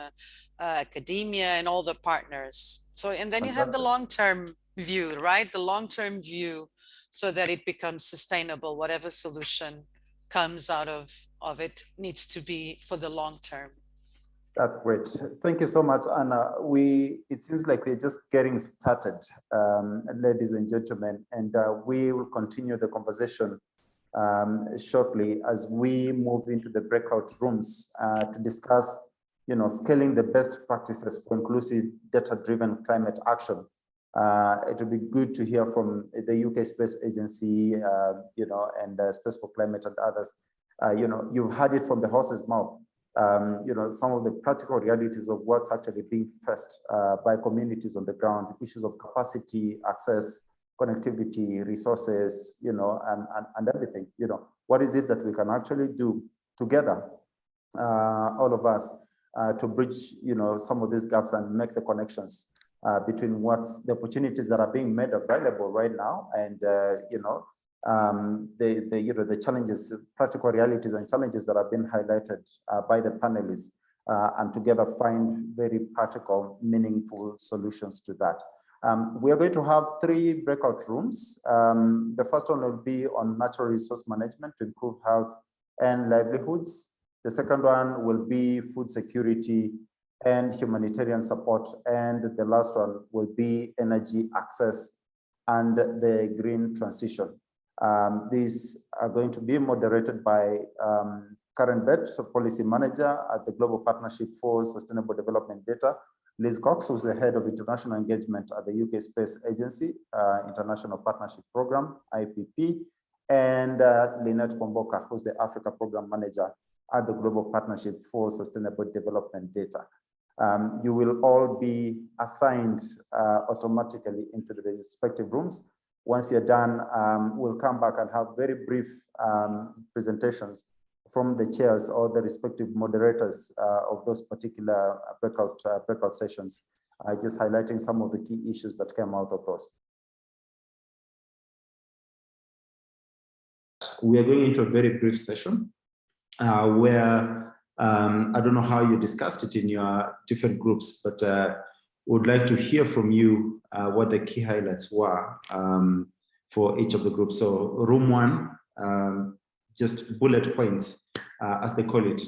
academia and all the partners. So, and then you have the long-term view, right? The long-term view, so that it becomes sustainable. Whatever solution comes out of it needs to be for the long term. That's great. Thank you so much, Anna. It seems like we're just getting started, ladies and gentlemen, and we will continue the conversation shortly as we move into the breakout rooms to discuss, scaling the best practices for inclusive data-driven climate action. It would be good to hear from the UK Space Agency, and Space for Climate and others. You've heard it from the horse's mouth. Some of the practical realities of what's actually being faced by communities on the ground, issues of capacity, access, connectivity, resources, and everything. What is it that we can actually do together, all of us, to bridge, some of these gaps and make the connections between what's the opportunities that are being made available right now and, the challenges, practical realities and challenges that have been highlighted by the panelists, and together find very practical, meaningful solutions to that. We are going to have 3 breakout rooms. The first one will be on natural resource management to improve health and livelihoods. The second one will be food security and humanitarian support. And the last one will be energy access and the green transition. These are going to be moderated by Karen Bett, Policy Manager at the Global Partnership for Sustainable Development Data, Liz Cox, who's the Head of International Engagement at the UK Space Agency, International Partnership Program, IPP, and Lynette Komboka, who's the Africa Program Manager at the Global Partnership for Sustainable Development Data. You will all be assigned automatically into the respective rooms. Once you're done, we'll come back and have very brief presentations from the chairs or the respective moderators of those particular breakout sessions, just highlighting some of the key issues that came out of those. We are going into a very brief session where I don't know how you discussed it in your different groups, but would like to hear from you what the key highlights were for each of the groups. So room 1, just bullet points, as they call it,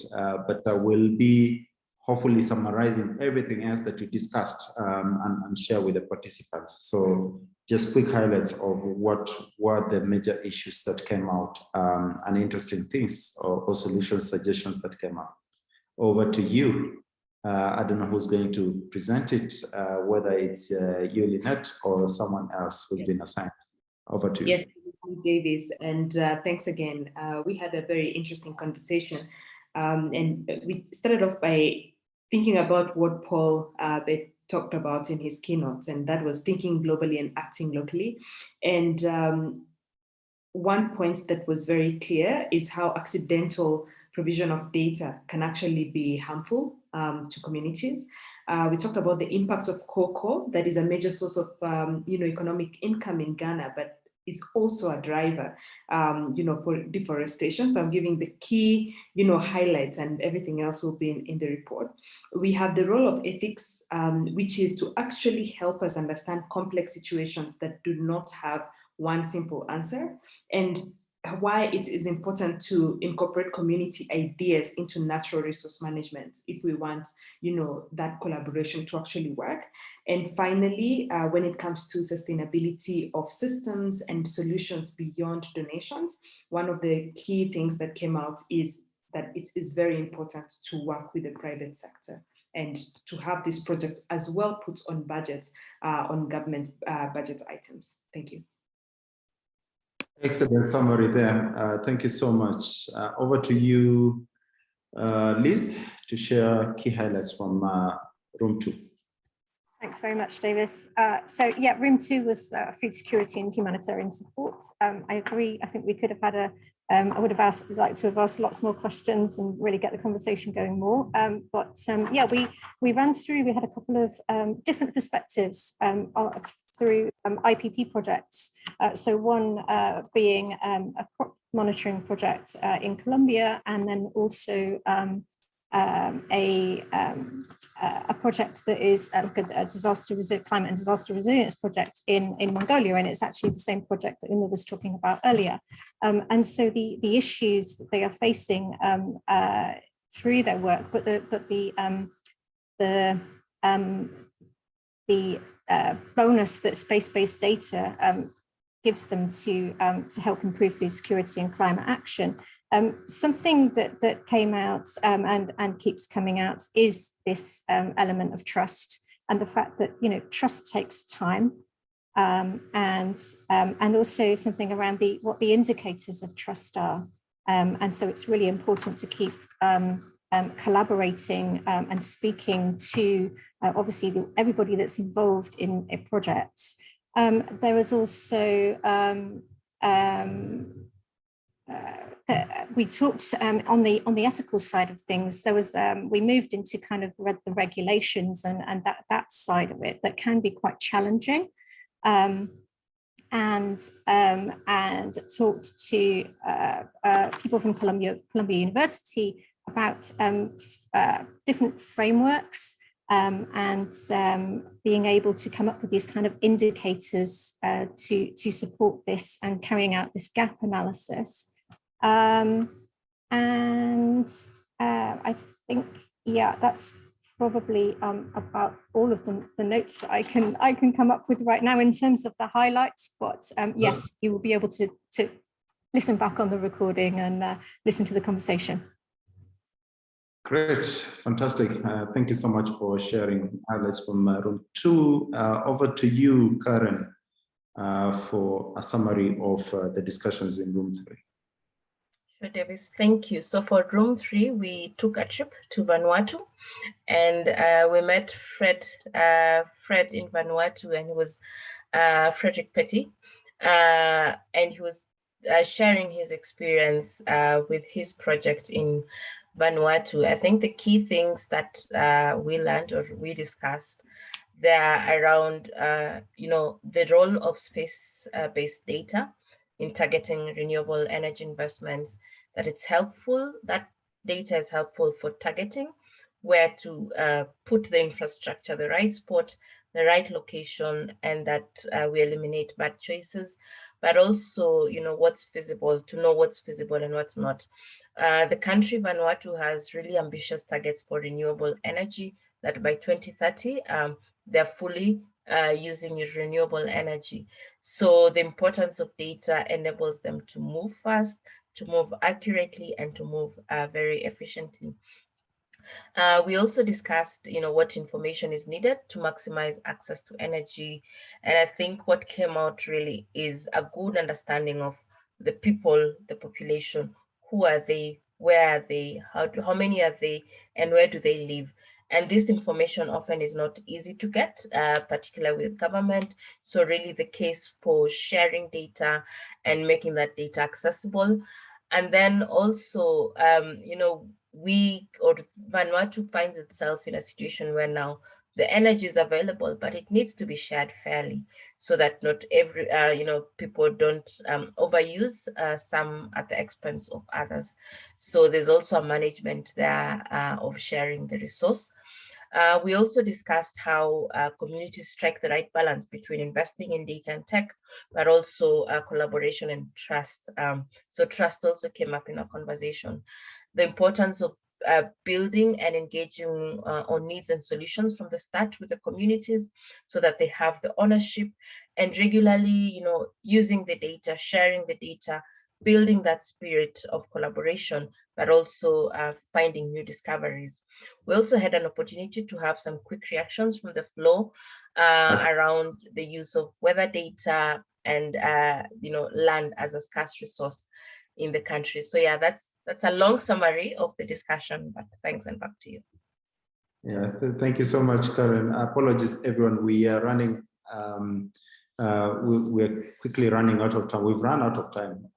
but will be hopefully summarizing everything else that you discussed and share with the participants. So just quick highlights of what were the major issues that came out and interesting things or solution suggestions that came out. Over to you. I don't know who's going to present it, whether it's you, Lynette, or someone else who's been assigned. Over to you. Yes, Davis, and thanks again. We had a very interesting conversation, and we started off by thinking about what Paul talked about in his keynote, and that was thinking globally and acting locally. And one point that was very clear is how accidental provision of data can actually be harmful to communities. We talked about the impact of cocoa, that is a major source of economic income in Ghana, but it's also a driver for deforestation. So I'm giving the key highlights, and everything else will be in the report. We have the role of ethics, which is to actually help us understand complex situations that do not have one simple answer, and why it is important to incorporate community ideas into natural resource management if we want, that collaboration to actually work. And finally, when it comes to sustainability of systems and solutions beyond donations, one of the key things that came out is that it is very important to work with the private sector and to have this project as well put on budget, on government budget items. Thank you. Excellent summary there. Thank you so much. Over to you, Liz, to share key highlights from room 2. Thanks very much, Davis. So yeah, room 2 was food security and humanitarian support. I agree. I think we could have had I would have liked to have asked lots more questions and really get the conversation going more. Yeah, we ran through. We had a couple of different perspectives through IPP projects. So one being a crop monitoring project in Colombia, and then also a project that is a climate and disaster resilience project in Mongolia, and it's actually the same project that Uma was talking about earlier. And so the issues that they are facing through their work, but the bonus that space-based data gives them to help improve food security and climate action. Something that came out and keeps coming out is this element of trust, and the fact that trust takes time, and also something around what the indicators of trust are, and so it's really important to keep collaborating and speaking to obviously everybody that's involved in projects. There was also we talked on the ethical side of things. There was we moved into kind of the regulations and that side of it that can be quite challenging, and talked to people from Columbia University about different frameworks and being able to come up with these kind of indicators to support this and carrying out this gap analysis. I think, yeah, that's probably about all of the notes that I can come up with right now in terms of the highlights. But yes, you will be able to listen back on the recording and listen to the conversation. Great, fantastic. Thank you so much for sharing highlights from room 2. Over to you, Karen, for a summary of the discussions in room 3. Sure, Davis, thank you. So for room 3, we took a trip to Vanuatu, and we met Fred in Vanuatu, and he was Frederick Petty, and he was sharing his experience with his project in Vanuatu. I think the key things that we learned or we discussed there around, the role of space-based data in targeting renewable energy investments, that it's helpful, that data is helpful for targeting where to put the infrastructure, the right spot, the right location, and that we eliminate bad choices, but also, what's feasible, to know what's feasible and what's not. The country, Vanuatu, has really ambitious targets for renewable energy, that by 2030, they're fully using renewable energy. So the importance of data enables them to move fast, to move accurately, and to move very efficiently. We also discussed, what information is needed to maximize access to energy. And I think what came out really is a good understanding of the people, the population. Who are they? Where are they? How many are they? And where do they live? And this information often is not easy to get, particularly with government. So really the case for sharing data and making that data accessible. And then also, Vanuatu finds itself in a situation where now the energy is available, but it needs to be shared fairly so that not every, people don't overuse some at the expense of others. So there's also a management there of sharing the resource. We also discussed how communities strike the right balance between investing in data and tech, but also collaboration and trust. So trust also came up in our conversation. The importance of building and engaging on needs and solutions from the start with the communities so that they have the ownership, and regularly, using the data, sharing the data, building that spirit of collaboration, but also finding new discoveries. We also had an opportunity to have some quick reactions from the floor around the use of weather data and land as a scarce resource in the country. So yeah, that's a long summary of the discussion, but thanks, and back to you. Yeah, thank you so much, Karen. Apologies, everyone. We are running, we're quickly running out of time. We've run out of time,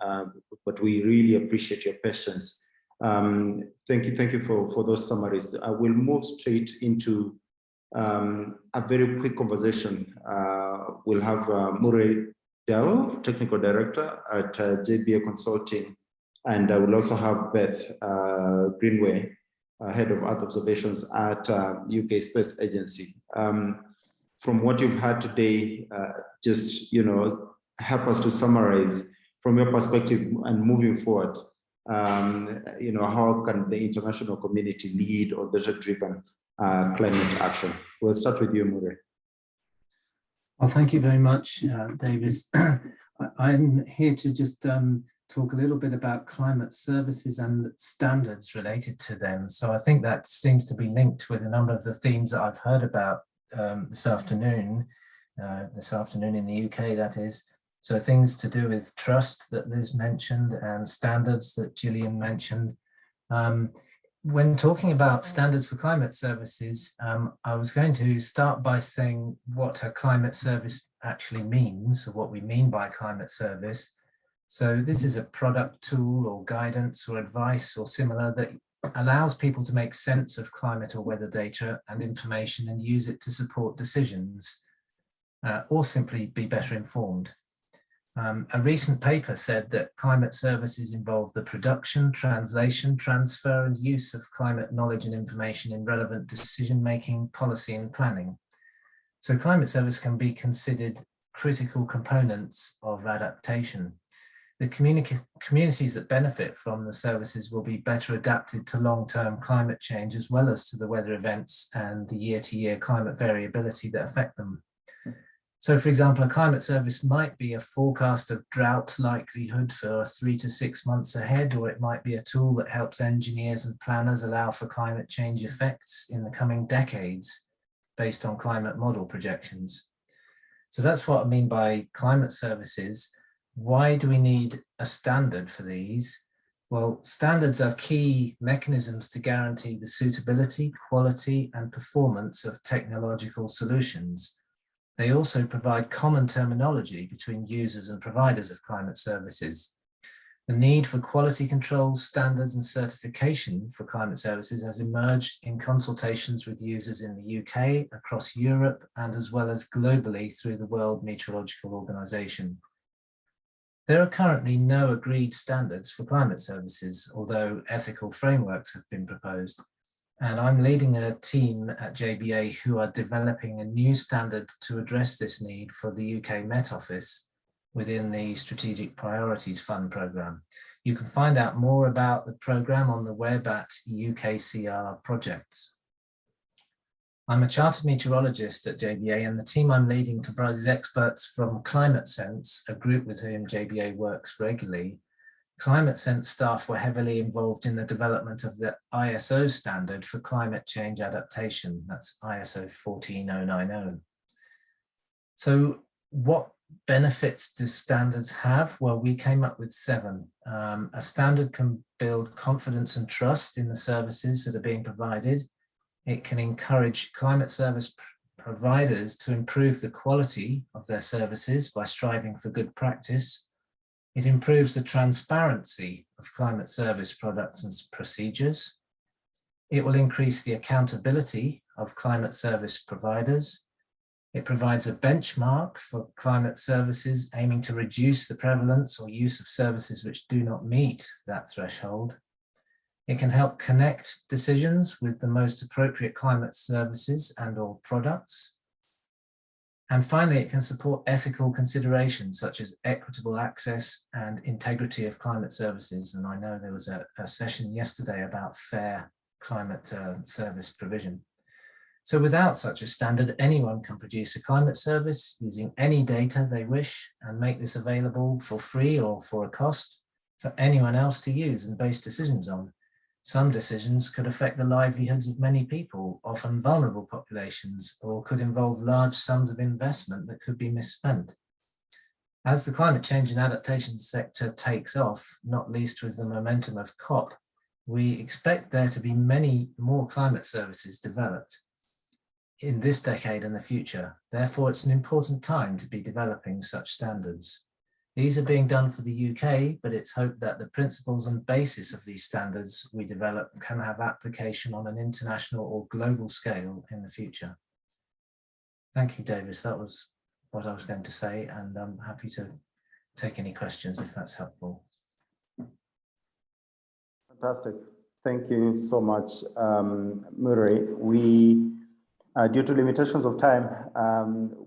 but we really appreciate your patience. Thank you for those summaries. I will move straight into a very quick conversation. We'll have Murray Dell, Technical Director at JBA Consulting, and I will also have Beth Greenway, Head of Earth Observations at UK Space Agency. From what you've heard today, just help us to summarize from your perspective and moving forward. How can the international community lead on data-driven climate action? We'll start with you, Murray. Well, thank you very much, Davis. I'm here to just talk a little bit about climate services and standards related to them. So I think that seems to be linked with a number of the themes that I've heard about this afternoon in the UK, that is. So things to do with trust that Liz mentioned and standards that Gillian mentioned. When talking about standards for climate services, I was going to start by saying what a climate service actually means, or what we mean by climate service. So this is a product, tool, or guidance, or advice, or similar that allows people to make sense of climate or weather data and information and use it to support decisions, or simply be better informed. A recent paper said that climate services involve the production, translation, transfer, and use of climate knowledge and information in relevant decision-making, policy, and planning. So climate service can be considered critical components of adaptation. The communities that benefit from the services will be better adapted to long-term climate change, as well as to the weather events and the year-to-year climate variability that affect them. So, for example, a climate service might be a forecast of drought likelihood for 3 to 6 months ahead, or it might be a tool that helps engineers and planners allow for climate change effects in the coming decades based on climate model projections. So that's what I mean by climate services. Why do we need a standard for these? Well, standards are key mechanisms to guarantee the suitability, quality, and performance of technological solutions. They also provide common terminology between users and providers of climate services. The need for quality control, standards, and certification for climate services has emerged in consultations with users in the UK, across Europe, and as well as globally through the World Meteorological Organization. There are currently no agreed standards for climate services, although ethical frameworks have been proposed. And I'm leading a team at JBA who are developing a new standard to address this need for the UK Met Office within the Strategic Priorities Fund programme. You can find out more about the programme on the web at UKCR Projects. I'm a chartered meteorologist at JBA, and the team I'm leading comprises experts from Climate Sense, a group with whom JBA works regularly. Climate Sense staff were heavily involved in the development of the ISO standard for climate change adaptation. That's ISO 14090. So what benefits do standards have? Well, we came up with 7. A standard can build confidence and trust in the services that are being provided. It can encourage climate service providers to improve the quality of their services by striving for good practice. It improves the transparency of climate service products and procedures. It will increase the accountability of climate service providers. It provides a benchmark for climate services aiming to reduce the prevalence or use of services which do not meet that threshold. It can help connect decisions with the most appropriate climate services and/or products. And finally, it can support ethical considerations such as equitable access and integrity of climate services. And I know there was a session yesterday about fair climate service provision. So without such a standard, anyone can produce a climate service using any data they wish and make this available for free or for a cost for anyone else to use and base decisions on. Some decisions could affect the livelihoods of many people, often vulnerable populations, or could involve large sums of investment that could be misspent. As the climate change and adaptation sector takes off, not least with the momentum of COP, we expect there to be many more climate services developed in this decade and the future. Therefore, it's an important time to be developing such standards. These are being done for the UK, but it's hoped that the principles and basis of these standards we develop can have application on an international or global scale in the future. Thank you, Davis. That was what I was going to say, and I'm happy to take any questions if that's helpful. Fantastic. Thank you so much, Murray. We, due to limitations of time,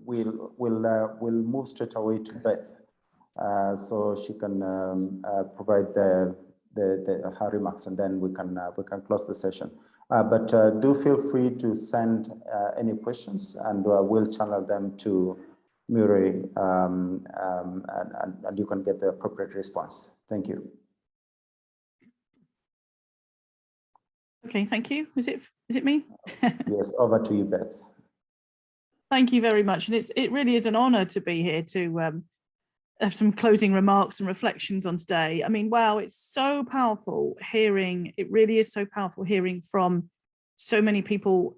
we'll move straight away to Beth. So she can provide her remarks, and then we can close the session. But do feel free to send any questions, and we'll channel them to Murray, and you can get the appropriate response. Thank you. Okay, thank you. Is it me? Yes, over to you, Beth. Thank you very much, and it really is an honour to be here to have some closing remarks and reflections on today. I mean, wow, it's so powerful hearing, it really is so powerful hearing from so many people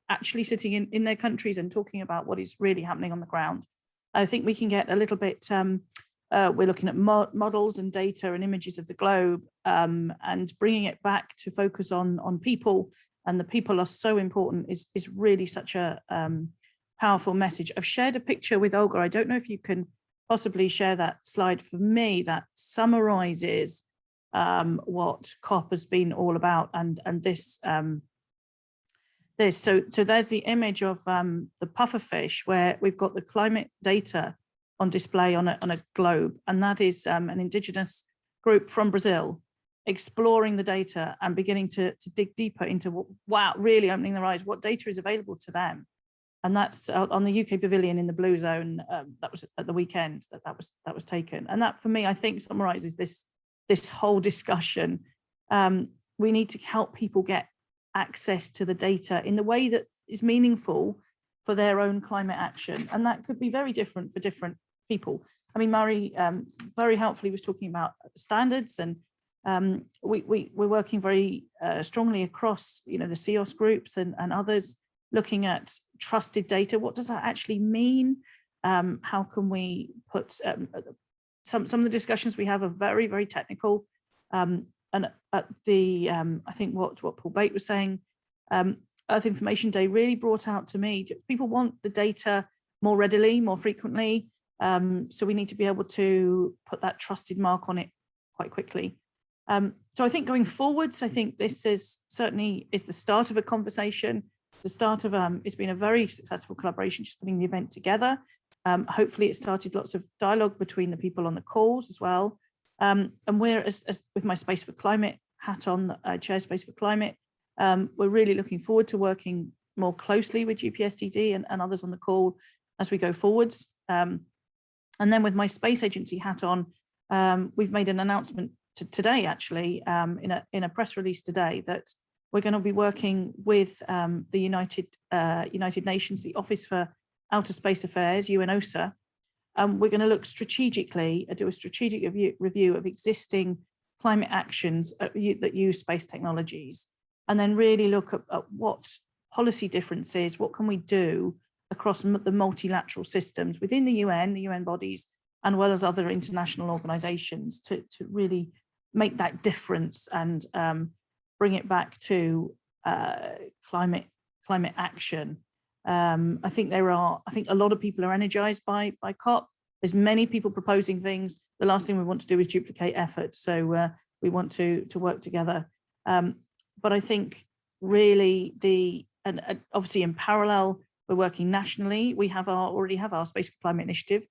actually sitting in their countries and talking about what is really happening on the ground. I think we can get a little bit, we're looking at models and data and images of the globe, and bringing it back to focus on people, and the people are so important is really such a powerful message. I've shared a picture with Olga. I don't know if you can possibly share that slide for me that summarizes what COP has been all about, and this so there's the image of the pufferfish, where we've got the climate data on display on a globe, and that is an indigenous group from Brazil exploring the data and beginning to dig deeper into really opening their eyes, what data is available to them. And that's on the UK Pavilion in the Blue Zone. That was at the weekend that was taken. And that, for me, I think summarizes this whole discussion. We need to help people get access to the data in the way that is meaningful for their own climate action. And that could be very different for different people. I mean, Murray very helpfully was talking about standards, and we're working very strongly across, the CEOS groups and others, looking at trusted data. What does that actually mean? How can we put some of the discussions we have are very, very technical. And at the, I think what Paul Bate was saying, Earth Information Day really brought out to me, people want the data more readily, more frequently. So we need to be able to put that trusted mark on it quite quickly. So I think going forwards, I think this is certainly the start of a conversation, the start of, it's been a very successful collaboration, just putting the event together. Hopefully it started lots of dialogue between the people on the calls as well. And we're, as with my Space for Climate hat on, Chair Space for Climate, we're really looking forward to working more closely with GPSDD and others on the call as we go forwards. And then with my space agency hat on, we've made an announcement today, actually, in a press release today, that we're going to be working with the United Nations, the Office for Outer Space Affairs, UNOSA. We're going to look strategically, do a strategic review of existing climate actions that use space technologies, and then really look at what policy differences, what can we do across the multilateral systems within the UN bodies, and well as other international organizations to really make that difference and bring it back to climate action. I think a lot of people are energized by COP. There's many people proposing things. The last thing we want to do is duplicate efforts. So we want to work together. But I think really and obviously in parallel, we're working nationally. We already have our Space for Climate initiative,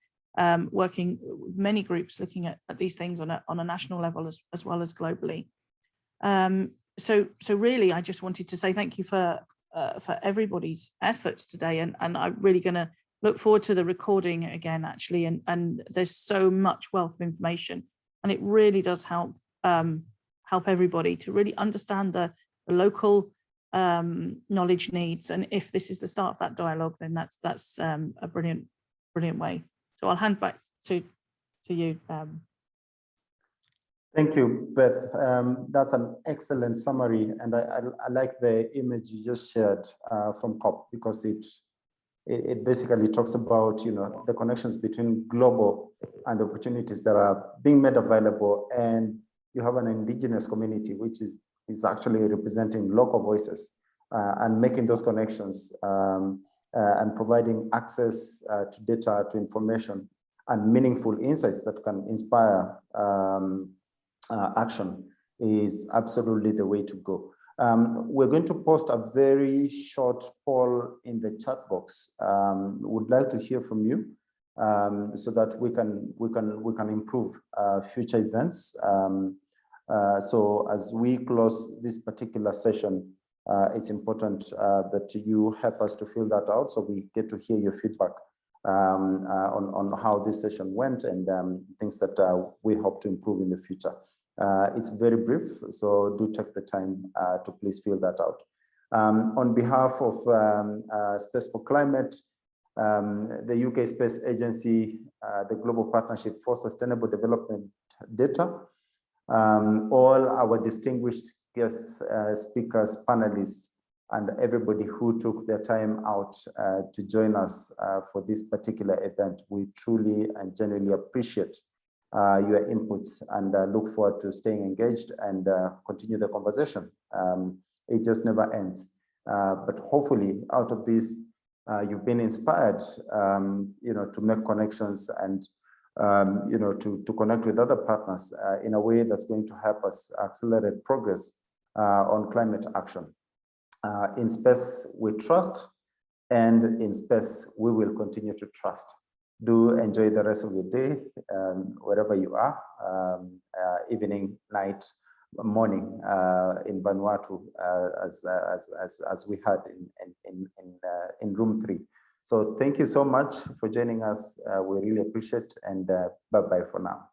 working with many groups looking at these things on a national level as well as globally. So really, I just wanted to say thank you for everybody's efforts today, and I'm really going to look forward to the recording again, actually. And there's so much wealth of information, and it really does help everybody to really understand the local knowledge needs. And if this is the start of that dialogue, then that's a brilliant way. So I'll hand back to you. Thank you, Beth. That's an excellent summary, and I like the image you just shared from COP, because it basically talks about the connections between global and the opportunities that are being made available, and you have an indigenous community which is actually representing local voices and making those connections and providing access to data, to information, and meaningful insights that can inspire action is absolutely the way to go. We're going to post a very short poll in the chat box. Would like to hear from you so that we can improve future events. So as we close this particular session, it's important that you help us to fill that out, so we get to hear your feedback on how this session went and things that we hope to improve in the future. It's very brief, so do take the time to please fill that out. On behalf of Space for Climate, the UK Space Agency, the Global Partnership for Sustainable Development Data, all our distinguished guests, speakers, panelists, and everybody who took their time out to join us for this particular event, we truly and genuinely appreciate your inputs and look forward to staying engaged and continue the conversation. It just never ends. But hopefully out of this, you've been inspired, to make connections and to connect with other partners in a way that's going to help us accelerate progress on climate action. In space, we trust, and in space, we will continue to trust. Do enjoy the rest of your day, wherever you are, evening, night, morning in Vanuatu, as we had in room 3. So thank you so much for joining us. We really appreciate, and bye-bye for now.